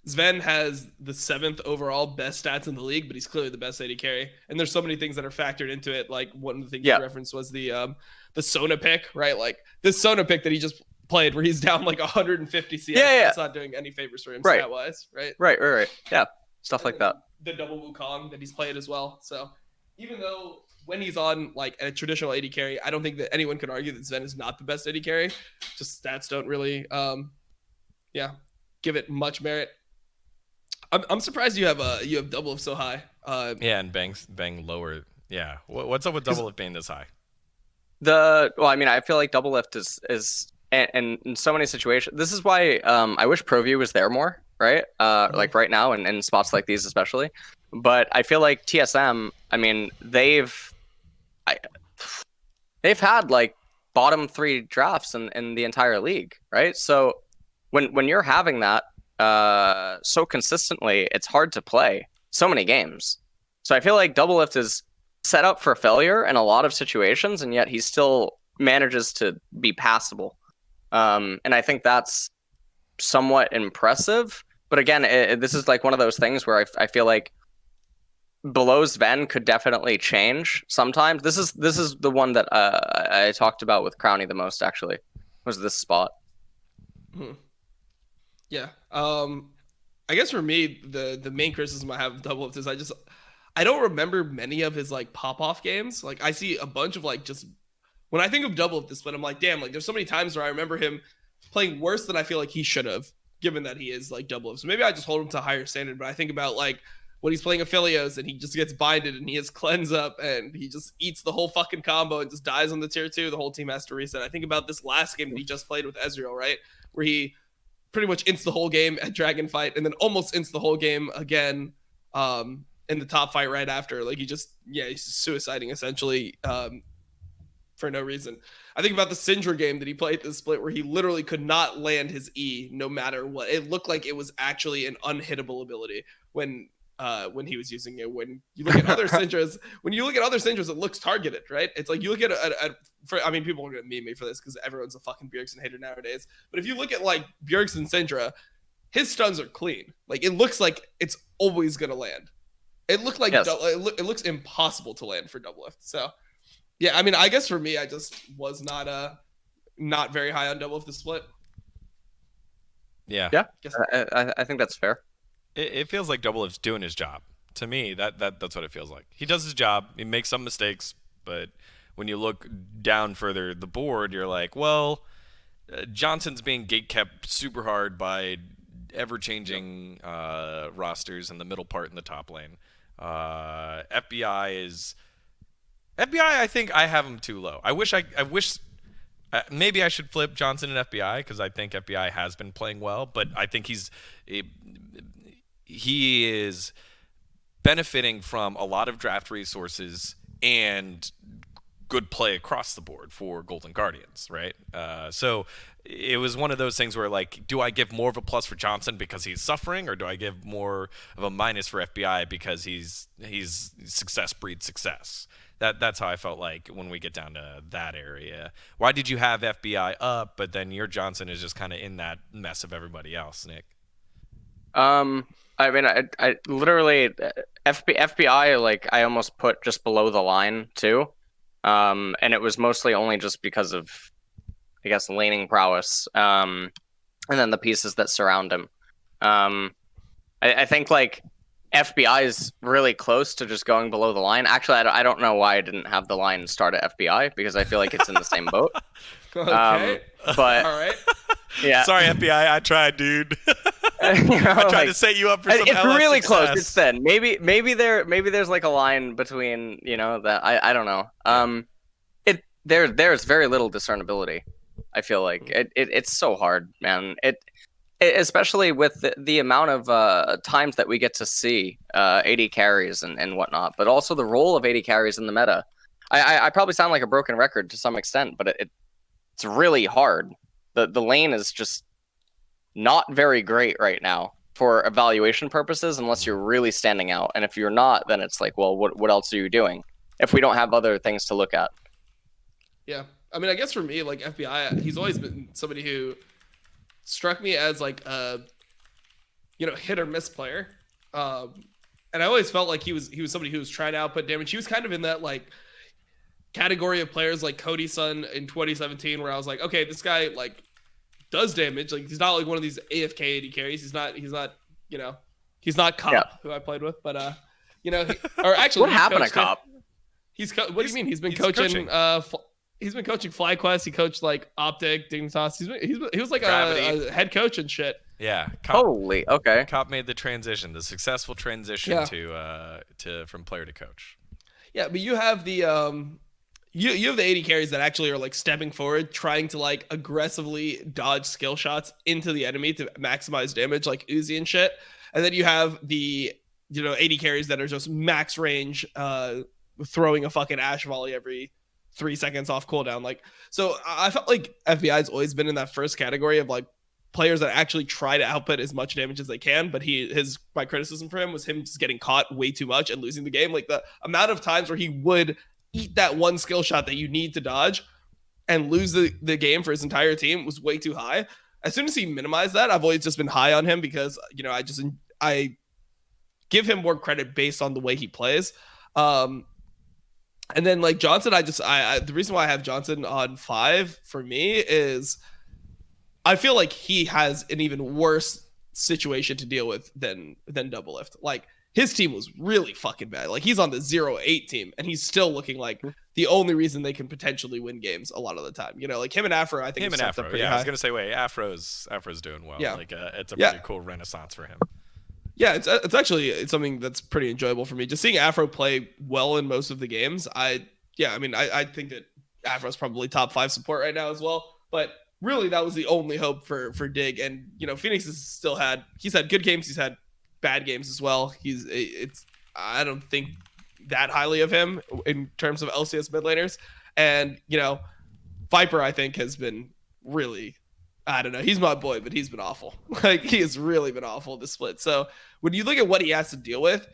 Sven has the 7th overall best stats in the league, but he's clearly the best AD carry. And there's so many things that are factored into it. Like one of the things you referenced was the Sona pick, right? Like this Sona pick that he just played where he's down like 150 CS. That's not doing any favors for him stat wise, right? Right. Yeah, stuff like that. The double Wukong that he's played as well. So even though when he's on like a traditional AD carry, I don't think that anyone can argue that Sven is not the best AD carry. Just stats don't really, give it much merit. I'm surprised you have Doublelift so high. And bang lower. Yeah. What's up with Doublelift being this high? I feel like Doublelift is and in so many situations. This is why I wish ProView was there more, right? Like right now and in spots like these especially. But I feel like TSM, I mean, they've had like bottom 3 drafts in the entire league, right? So when you're having that so consistently, it's hard to play. so many games. So I feel like Doublelift is set up for failure in a lot of situations, and yet he still manages to be passable. And I think that's somewhat impressive. But again, this is like one of those things where I feel like Below's Venn could definitely change sometimes. This is the one that I talked about with Crowny the most, actually, was this spot. Yeah. I guess for me, the main criticism I have of Doublelift is I don't remember many of his like pop-off games. Like I see a bunch of like just when I think of Doublelift this split, I'm like, damn, like there's so many times where I remember him playing worse than I feel like he should have, given that he is like Doublelift. So maybe I just hold him to a higher standard, but I think about like when he's playing Aphelios and he just gets binded and he has cleanse up and he just eats the whole fucking combo and just dies on the tier 2, the whole team has to reset. I think about this last game that he just played with Ezreal, right? Where he pretty much ints the whole game at Dragon Fight and then almost ints the whole game again in the top fight right after. Like he's suiciding essentially for no reason. I think about the Syndra game that he played this split where he literally could not land his E no matter what. It looked like it was actually an unhittable ability when he was using it. When you look at other Syndras, it looks targeted, right? It's like you look at people are gonna meme me for this because everyone's a fucking Bjergsen hater nowadays. But if you look at like Bjergsen Syndra, his stuns are clean. Like it looks like it's always gonna land. It looked like it looks impossible to land for Doublelift. So yeah, I mean, I guess for me, I just was not very high on Doublelift the split. Yeah. I think that's fair. It feels like Doublelift's doing his job. To me, that's what it feels like. He does his job. He makes some mistakes, but when you look down further the board, you're like, well, Johnson's being gatekept super hard by ever-changing rosters in the middle part in the top lane. FBI, I think I have him too low. I wish maybe I should flip Johnson and FBI because I think FBI has been playing well, but I think he is benefiting from a lot of draft resources and good play across the board for Golden Guardians, right? So it was one of those things where, like, do I give more of a plus for Johnson because he's suffering, or do I give more of a minus for FBI because he's success breeds success? That's how I felt like when we get down to that area. Why did you have FBI up, but then your Johnson is just kind of in that mess of everybody else, Nick? I mean, I literally FBI, like I almost put just below the line too, and it was mostly only just because of, I guess, laning prowess, and then the pieces that surround him. I think like FBI is really close to just going below the line. Actually, I don't know why I didn't have the line start at FBI because I feel like it's in the same boat. Okay. But all right. Yeah. Sorry, FBI. I tried, dude. I tried to set you up for some it's LS really success. close. It's thin. Maybe there's like a line between, that I don't know. There's very little discernibility. I feel like it's so hard, man. Especially with the amount of times that we get to see AD carries and whatnot, but also the role of AD carries in the meta. I probably sound like a broken record to some extent, but it's really hard. The lane is just not very great right now for evaluation purposes unless you're really standing out. And if you're not, then it's like, well, what else are you doing if we don't have other things to look at? I mean, I guess for me, like FBI, he's always been somebody who struck me as like a hit or miss player, and I always felt like he was somebody who was trying to output damage. He was kind of in that like category of players like Cody Sun in 2017, where I was like, okay, this guy like does damage. Like he's not like one of these AFK AD carries. He's not Cop, who I played with, but or actually, what happened to Cop? What do you mean? He's been coaching. He's been coaching FlyQuest. He coached like Optic, Dignitas. He was like a head coach and shit. Yeah. Holy, okay. Cop made the transition, the successful transition to from player to coach. Yeah, but you have the you have the AD carries that actually are like stepping forward, trying to like aggressively dodge skill shots into the enemy to maximize damage, like Uzi and shit. And then you have the AD carries that are just max range, throwing a fucking Ash volley every 3 seconds off cooldown. Like, so I felt like FBI's always been in that first category of like players that actually try to output as much damage as they can, but my criticism for him was him just getting caught way too much and losing the game. Like the amount of times where he would eat that one skill shot that you need to dodge and lose the game for his entire team was way too high. As soon as he minimized that, I've always just been high on him because, you know, I give him more credit based on the way he plays. And then like Johnson, the reason why I have Johnson on 5 for me is I feel like he has an even worse situation to deal with than Doublelift. Like his team was really fucking bad. Like he's on the 0-8 team and he's still looking like the only reason they can potentially win games a lot of the time. You know, like him and Afro, I think him and Afro. Yeah, high. I was gonna say, wait, Afro's doing well. Yeah, like it's a pretty cool renaissance for him. Yeah, it's actually something that's pretty enjoyable for me. Just seeing Afro play well in most of the games. I think that Afro's probably top 5 support right now as well. But really, that was the only hope for Dig. And you know, Phoenix he's had good games. He's had bad games as well. I don't think that highly of him in terms of LCS mid laners. And you know, Viper I think has been really, I don't know. He's my boy, but he's been awful. Like he has really been awful this split. So when you look at what he has to deal with,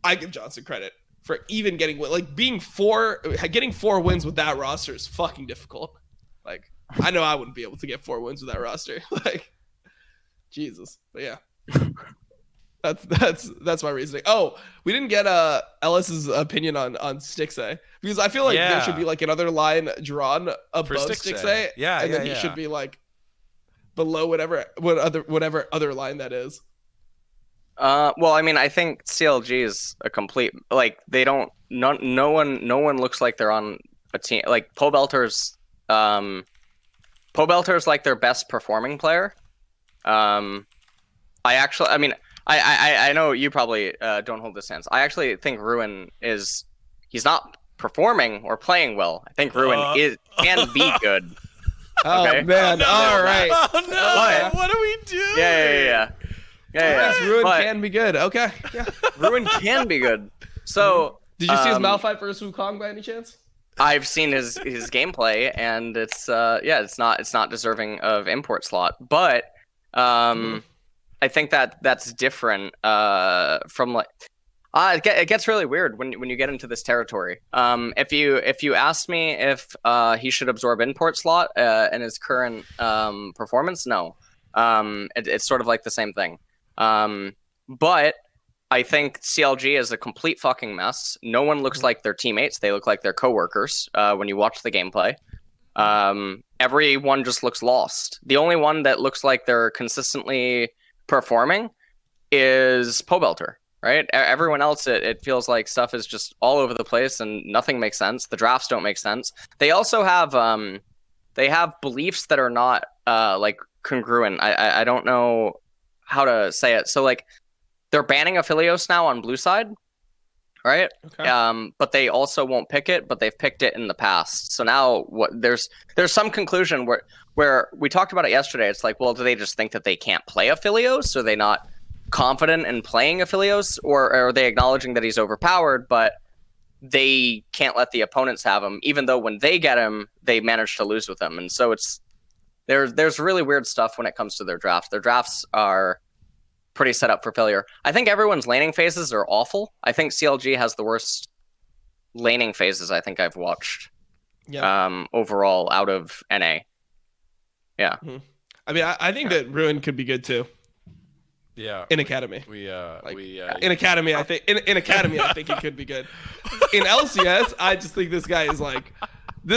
I give Johnson credit for even getting getting 4 wins with that roster is fucking difficult. Like I know I wouldn't be able to get 4 wins with that roster. Like Jesus, but yeah, that's my reasoning. Oh, we didn't get Ellis's opinion on Stixay because I feel like there should be like another line drawn above Stixay. Yeah, and then he should be like below whatever other line that is. Well, I mean, I think CLG is a complete they don't. No one looks like they're on a team. Like Pobelter's like their best performing player. I know you probably don't hold this stance. I actually think Ruin he's not performing or playing well. I think Ruin can be good. Okay? Oh man! All right. Oh no! What do we do? Yeah. Ruin can be good. Okay. Yeah. Ruin can be good. So did you see his Malphite versus Wukong by any chance? I've seen his gameplay, and it's not deserving of import slot, but I think that's different from it gets really weird when you get into this territory. If you ask me if he should absorb import slot in his current performance, no. It's sort of like the same thing. But I think CLG is a complete fucking mess. No one looks like their teammates. They look like their coworkers when you watch the gameplay. Everyone just looks lost. The only one that looks like they're consistently performing is Pobelter, right? Everyone else, it feels like stuff is just all over the place and nothing makes sense. The drafts don't make sense. They also have beliefs that are not congruent. I don't know how to say it. So they're banning Aphelios now on blue side, right? Okay. But they also won't pick it, but they've picked it in the past. So now there's some conclusion where we talked about it yesterday. It's like, well, do they just think that they can't play Aphelios? Are they not confident in playing Aphelios? Or are they acknowledging that he's overpowered, but they can't let the opponents have him, even though when they get him, they manage to lose with him? And so there's really weird stuff when it comes to their drafts. Their drafts are pretty set up for failure. I think everyone's laning phases are awful. I think CLG has the worst laning phases I think I've watched overall out of NA. Yeah. Mm-hmm. I mean, I think that Ruin could be good too. Yeah. In Academy. In Academy, I think it could be good. In LCS, I just think this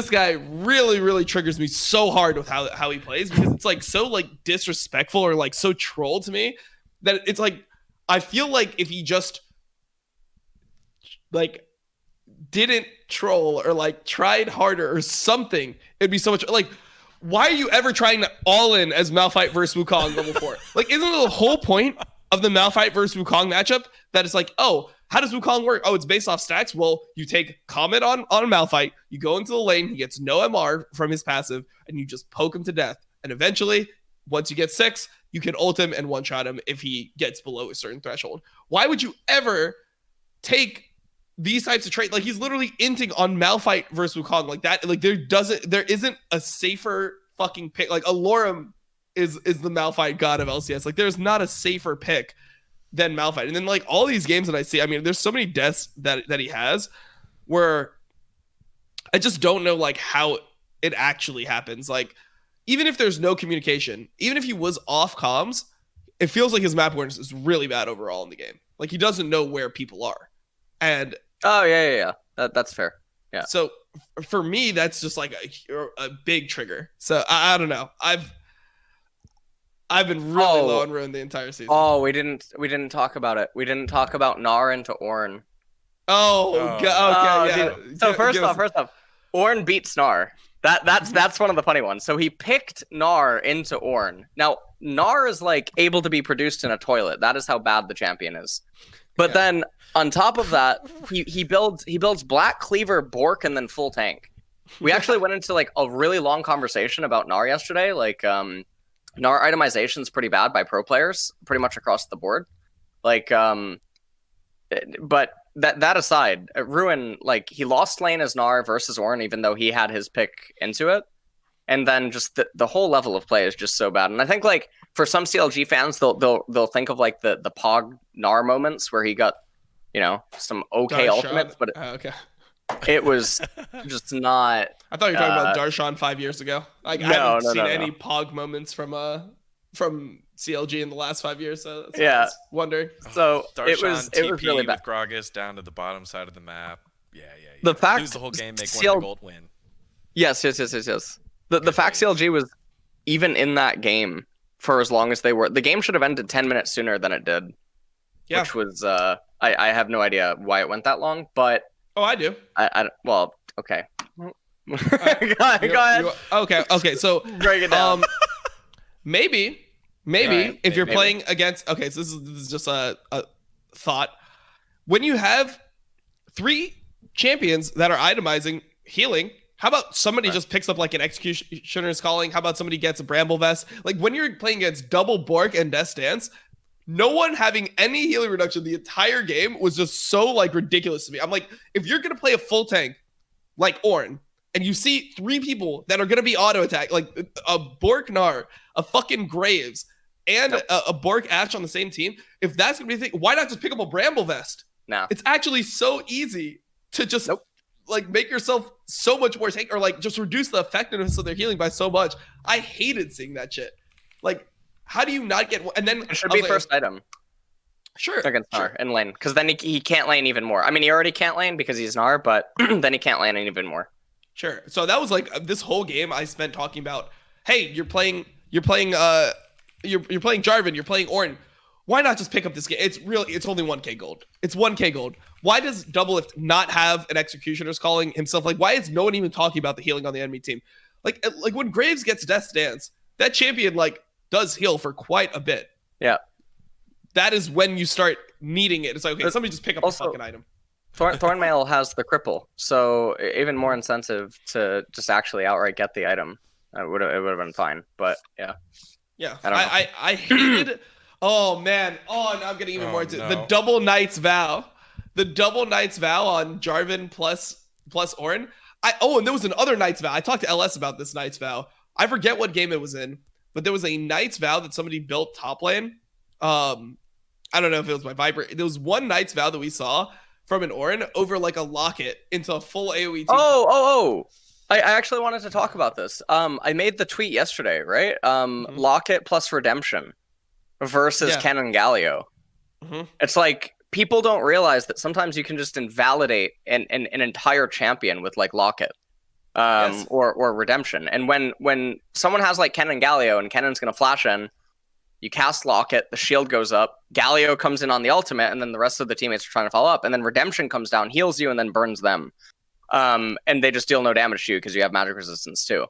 guy really, really triggers me so hard with how he plays, because it's so disrespectful or so troll to me that it's I feel like if he just didn't troll or tried harder or something, it'd be so much why are you ever trying to all in as Malphite versus Wukong level 4? Isn't the whole point of the Malphite versus Wukong matchup that it's oh, how does Wukong work? Oh, it's based off stacks. Well, you take Comet on Malphite, you go into the lane, he gets no MR from his passive, and you just poke him to death. And eventually, once you get 6, you can ult him and one-shot him if he gets below a certain threshold. Why would you ever take these types of traits? He's literally inting on Malphite versus Wukong that. There isn't a safer fucking pick. Alorum is the Malphite god of LCS. Like there's not a safer pick than Malphite. And then like all these games that I see, I mean, there's so many deaths that he has where I just don't know like how it actually happens. Like even if there's no communication, even if he was off comms, it feels like his map awareness is really bad overall in the game. Like he doesn't know where people are. And that's fair. Yeah. So for me, that's just like a big trigger. So I don't know. I've been really low on Ruin the entire season. Oh, we didn't talk about it. We didn't talk about Gnar into Ornn. Okay, yeah. So first off, Ornn beats Gnar. That's one of the funny ones. So he picked Gnar into Ornn. Now Gnar is like able to be produced in a toilet. That is how bad the champion is. But then on top of that, he builds Black Cleaver, Bork, and then full tank. We actually went into like a really long conversation about Gnar yesterday. Like Gnar itemization is pretty bad by pro players, pretty much across the board. Like but that aside, Ruin, like he lost lane as Gnar versus Ornn, even though he had his pick into it. And then just the whole level of play is just so bad. And I think like for some CLG fans, they'll think of like the Pog Gnar moments where he got, you know, some okay Darshan. ultimates, but Okay. it was just not. I thought you were talking about Darshan 5 years ago. Like I haven't seen any Pog moments from CLG in the last 5 years. So that's what I was wondering. So Darshan it was really bad. with Gragas down to the bottom side of the map. Yeah. The fact lose the whole game, make one gold win. Yes. The fact CLG was even in that game for as long as they were. The game should have ended 10 minutes sooner than it did. Yeah. Which was I have no idea why it went that long, but I do. Well, okay. Go ahead. Okay. So break it down. Maybe if you're playing against. Okay, so this is just a thought. When you have 3 champions that are itemizing healing, how about somebody just picks up like an Executioner's Calling? How about somebody gets a Bramble Vest? Like when you're playing against double Bork and Death Dance, no one having any healing reduction the entire game was just so like ridiculous to me. I'm like, if you're gonna play a full tank like Ornn, and you see 3 people that are gonna be auto attack, like a Bork Gnar, a fucking Graves, and a Bork Ashe on the same team, if that's gonna be the thing, why not just pick up a Bramble Vest? No. It's actually so easy to just like make yourself so much more tank, or like just reduce the effectiveness of their healing by so much. I hated seeing that shit. Like, how do you not get? And then it should be first item. Sure. Against Gnar and lane, because then he can't lane even more. I mean, he already can't lane because he's Gnar, but then he can't lane even more. Sure. So that was like this whole game I spent talking about. Hey, you're playing Jarvan, you're playing Ornn. Why not just pick up this game? It's only 1k gold. It's 1k gold. Why does Doublelift not have an Executioner's Calling himself? Like, why is no one even talking about the healing on the enemy team? Like when Graves gets Death's Dance, that champion like does heal for quite a bit. Yeah. That is when you start needing it. It's like, okay, somebody just pick up a fucking item. Thornmail has the cripple, so even more incentive to just actually outright get the item. It would have been fine, but yeah. Yeah, I hated. Oh man! Oh, now I'm getting even more into the double Knight's Vow. The double Knight's Vow on Jarvan plus Ornn. And there was another Knight's Vow. I talked to LS about this Knight's Vow. I forget what game it was in, but there was a Knight's Vow that somebody built top lane. I don't know if it was my Viper. There was one Knight's Vow that we saw from an Ornn over like a Locket into a full AoE team. I actually wanted to talk about this. I made the tweet yesterday, right? Locket plus Redemption versus Canon Galio. It's like people don't realize that sometimes you can just invalidate an entire champion with like Locket or Redemption. And when someone has like Canon Galio and Canon's going to flash in, you cast Locket, the shield goes up, Galio comes in on the ultimate, and then the rest of the teammates are trying to follow up, and then Redemption comes down, heals you, and then burns them. And they just deal no damage to you because you have magic resistance too.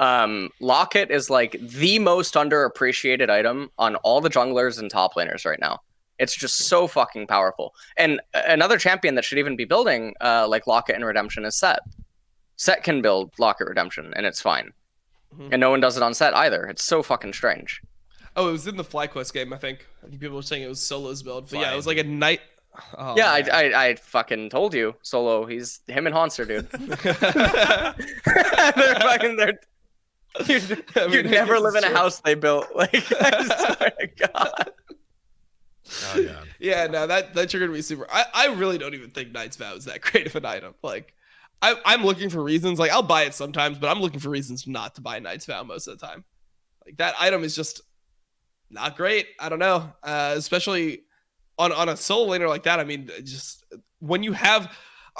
Locket is like the most underappreciated item on all the junglers and top laners right now. It's just so fucking powerful. And another champion that should even be building like Locket and Redemption is Set. Set can build Locket Redemption, and it's fine. And no one does it on Set either. It's so fucking strange. Oh, it was in the FlyQuest game, I think. People were saying it was Solo's build. But yeah, it was like a night. Oh, yeah, I fucking told you, Solo. He's him and Hanser, dude. You'd never live in a house they built. Like, I swear to God. Oh god. Yeah, no, that triggered me super. I really don't even think Knight's Vow is that great of an item. Like, I'm looking for reasons. Like, I'll buy it sometimes, but I'm looking for reasons not to buy Knight's Vow most of the time. Like, that item is just not great. I don't know, especially on a solo laner like that. I mean, just when you have,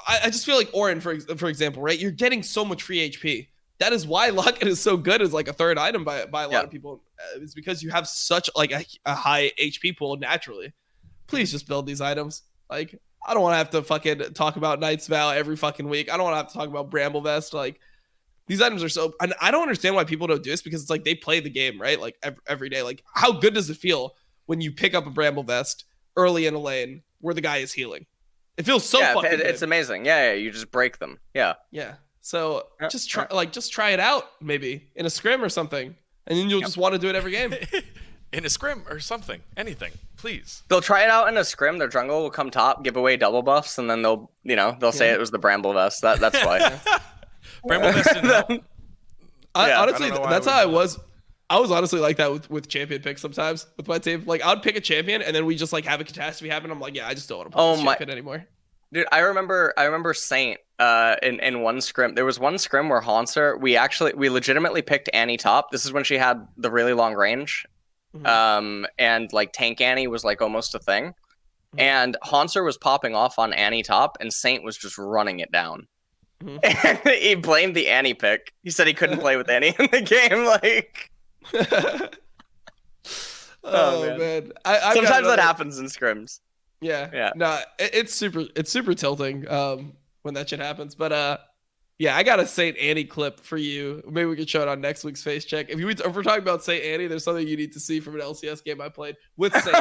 I just feel like Orin, for example, right? You're getting so much free HP. That is why Locket is so good as like a third item by a lot of people. It's because you have such like a high HP pool naturally. Please just build these items. Like, I don't want to have to fucking talk about Knight's Vow every fucking week. I don't want to have to talk about Bramble Vest. Like, these items are so, and I don't understand why people don't do this, because it's like they play the game, right? Like every day. Like, how good does it feel when you pick up a Bramble Vest early in a lane where the guy is healing? It feels so fucking good. It's amazing. Yeah, you just break them. Yeah. So just try it out maybe in a scrim or something, and then you'll just want to do it every game. In a scrim or something, anything, please. They'll try it out in a scrim. Their jungle will come top, give away double buffs, and then they'll say it was the Bramble Vest. That's why. Bramble Vest didn't help. Honestly, that's how I was. I was honestly like that with champion picks sometimes with my team. Like, I'd pick a champion, and then we just like have a catastrophe happen. I'm like, yeah, I just don't want to play this champion anymore. Dude, I remember Saint in one scrim. There was one scrim where Haunter, we legitimately picked Annie top. This is when she had the really long range. And like tank Annie was like almost a thing. And Haunter was popping off on Annie top, and Saint was just running it down. And he blamed the Annie pick. He said he couldn't play with Annie in the game. Like, oh man. Sometimes that happens in scrims. Yeah. No, it's super tilting when that shit happens. But yeah, I got a Saint Annie clip for you. Maybe we could show it on next week's face check. If we're talking about Saint Annie, there's something you need to see from an LCS game I played with Saint.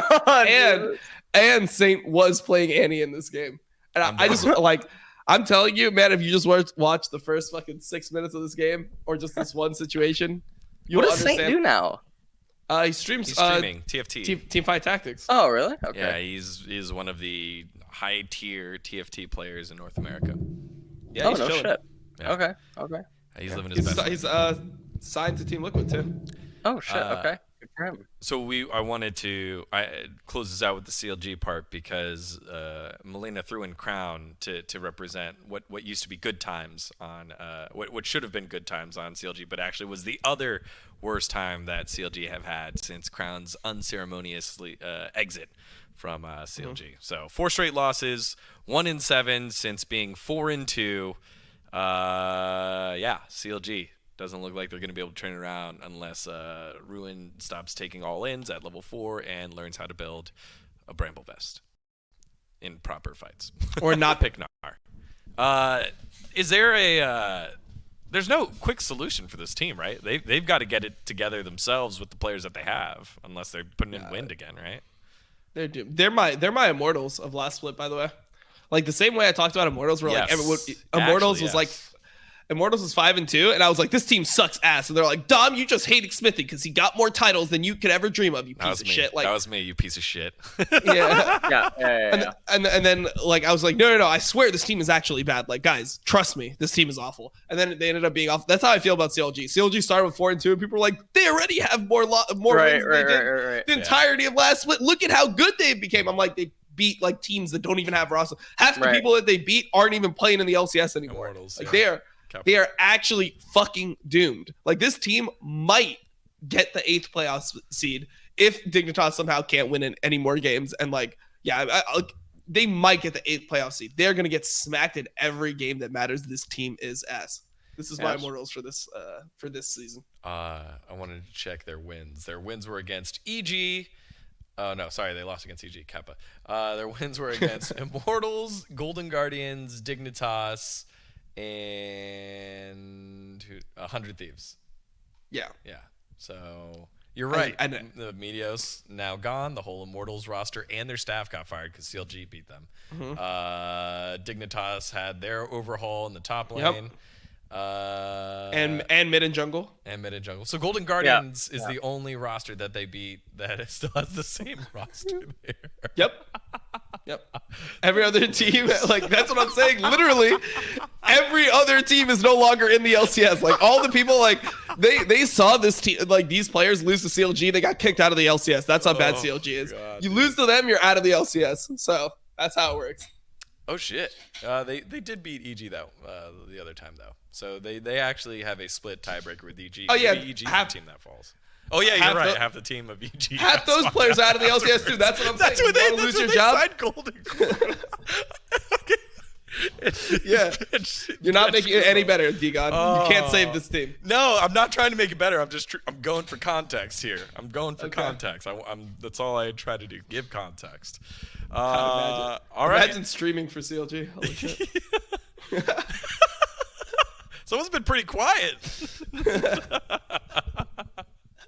and Saint was playing Annie in this game. And I just like, I'm telling you, man, if you just watch the first fucking 6 minutes of this game, or just this one situation, what does Saint do now? He streams. He's streaming TFT. Teamfight Tactics. Oh, really? Okay. Yeah, he's one of the high tier TFT players in North America. Yeah, he's no chilling. shit. Yeah. Okay. He's living his best. He's signed to Team Liquid too. Oh shit. Okay. Good for him. So I wanted to close this out with the CLG part, because Melina threw in Crown to represent what used to be good times on what should have been good times on CLG, but actually was the other worst time that CLG have had since Crown's unceremoniously exit from CLG. So 4 straight losses, 1-7 since being 4-2. CLG doesn't look like they're going to be able to turn it around unless Ruin stops taking all-ins at level 4 and learns how to build a Bramble Vest in proper fights. Or not pick Gnar. Is there there's no quick solution for this team, right? They've got to get it together themselves with the players that they have, unless they're putting in Wind again, right? They're doomed. They're my Immortals of last split, by the way. Like the same way I talked about Immortals, where like Immortals was like Immortals was 5-2, and I was like, this team sucks ass. And they're like, Dom, you just hated Smithy because he got more titles than you could ever dream of, you piece of shit. Like, that was me, you piece of shit. Yeah. And then like I was like, no, I swear this team is actually bad. Like, guys, trust me, this team is awful. And then they ended up being off. That's how I feel about CLG. CLG started with 4-2, and people were like, they already have more wins than they did the entirety of last split. Look at how good they became. I'm like, they beat like teams that don't even have roster. Half the people that they beat aren't even playing in the LCS anymore. Immortals, like they are actually fucking doomed. Like, this team might get the 8th playoff seed if Dignitas somehow can't win any more games. And like, they might get the 8th playoff seed. They're gonna get smacked in every game that matters. This team is ass. This is my Immortals for this season. I wanted to check their wins. Their wins were against EG. Oh, no, sorry, they lost against EG, Kappa. Their wins were against Immortals, Golden Guardians, Dignitas, and 100 Thieves. Yeah. So you're right. The Meteos now gone. The whole Immortals roster and their staff got fired because CLG beat them. Dignitas had their overhaul in the top lane. And mid and jungle. So Golden Guardians is the only roster that they beat that still has the same roster there. Yep. Every other team, like that's what I'm saying. Literally, every other team is no longer in the LCS. Like all the people, like they saw this team, like these players lose to CLG, they got kicked out of the LCS. That's how bad CLG is. God, you dude. lose to them, you're out of the LCS. So that's how it works. Oh shit! They did beat EG though the other time though, so they actually have a split tiebreaker with EG. Oh yeah, Maybe EG is the team that falls. Oh yeah, you're right. Half the team of EG. Half those players out of the LCS too. That's what I'm saying. What you lose your job. Golden. Yeah, you're not making it any better, D-God. You can't save this team. No, I'm not trying to make it better. I'm going for context here. I'm going for context. That's all I try to do. Give context. All right. Imagine streaming for CLG. Holy shit. Someone's been pretty quiet.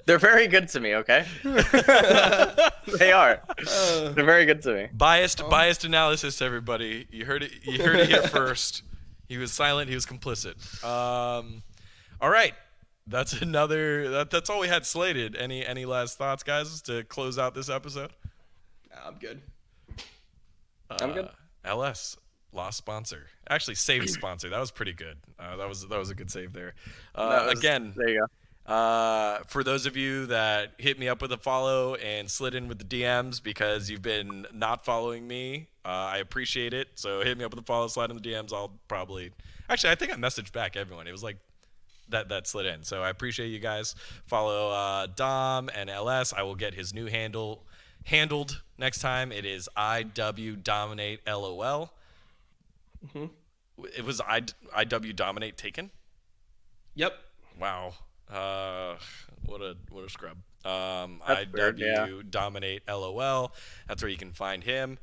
They're very good to me, okay? They are. They're very good to me. Biased analysis, everybody. You heard it here first. He was silent, he was complicit. All right. That's all we had slated. Any last thoughts, guys, to close out this episode? I'm good. I'm good. LS lost sponsor. Actually saved sponsor. That was pretty good. That was a good save there. Again, there you go. For those of you that hit me up with a follow and slid in with the DMs because you've been not following me, I appreciate it. So hit me up with a follow, slide in the DMs. I'll probably actually I think I messaged back everyone. It was like that slid in. So I appreciate you guys. Follow Dom and LS. I will get his new handled next time. It is IWDominate LOL. Mm-hmm. It was IWDominate taken. Yep. Wow. What a scrub. IWDominate LOL. That's where you can find him.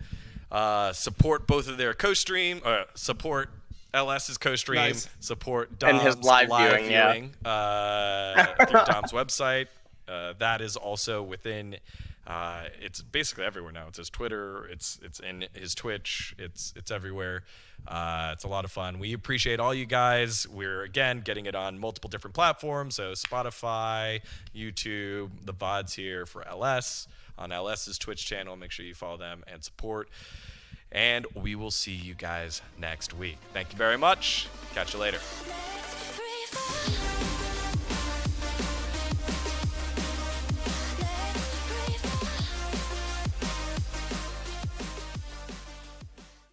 Support both of their co-stream. Support LS's co-stream. Nice. Support Dom's and his live viewing through Dom's website. That is also within. It's basically everywhere now. It's his Twitter. It's in his Twitch. It's everywhere. It's a lot of fun. We appreciate all you guys. We're again getting it on multiple different platforms. So Spotify, YouTube, the VODs here for LS on LS's Twitch channel. Make sure you follow them and support. And we will see you guys next week. Thank you very much. Catch you later.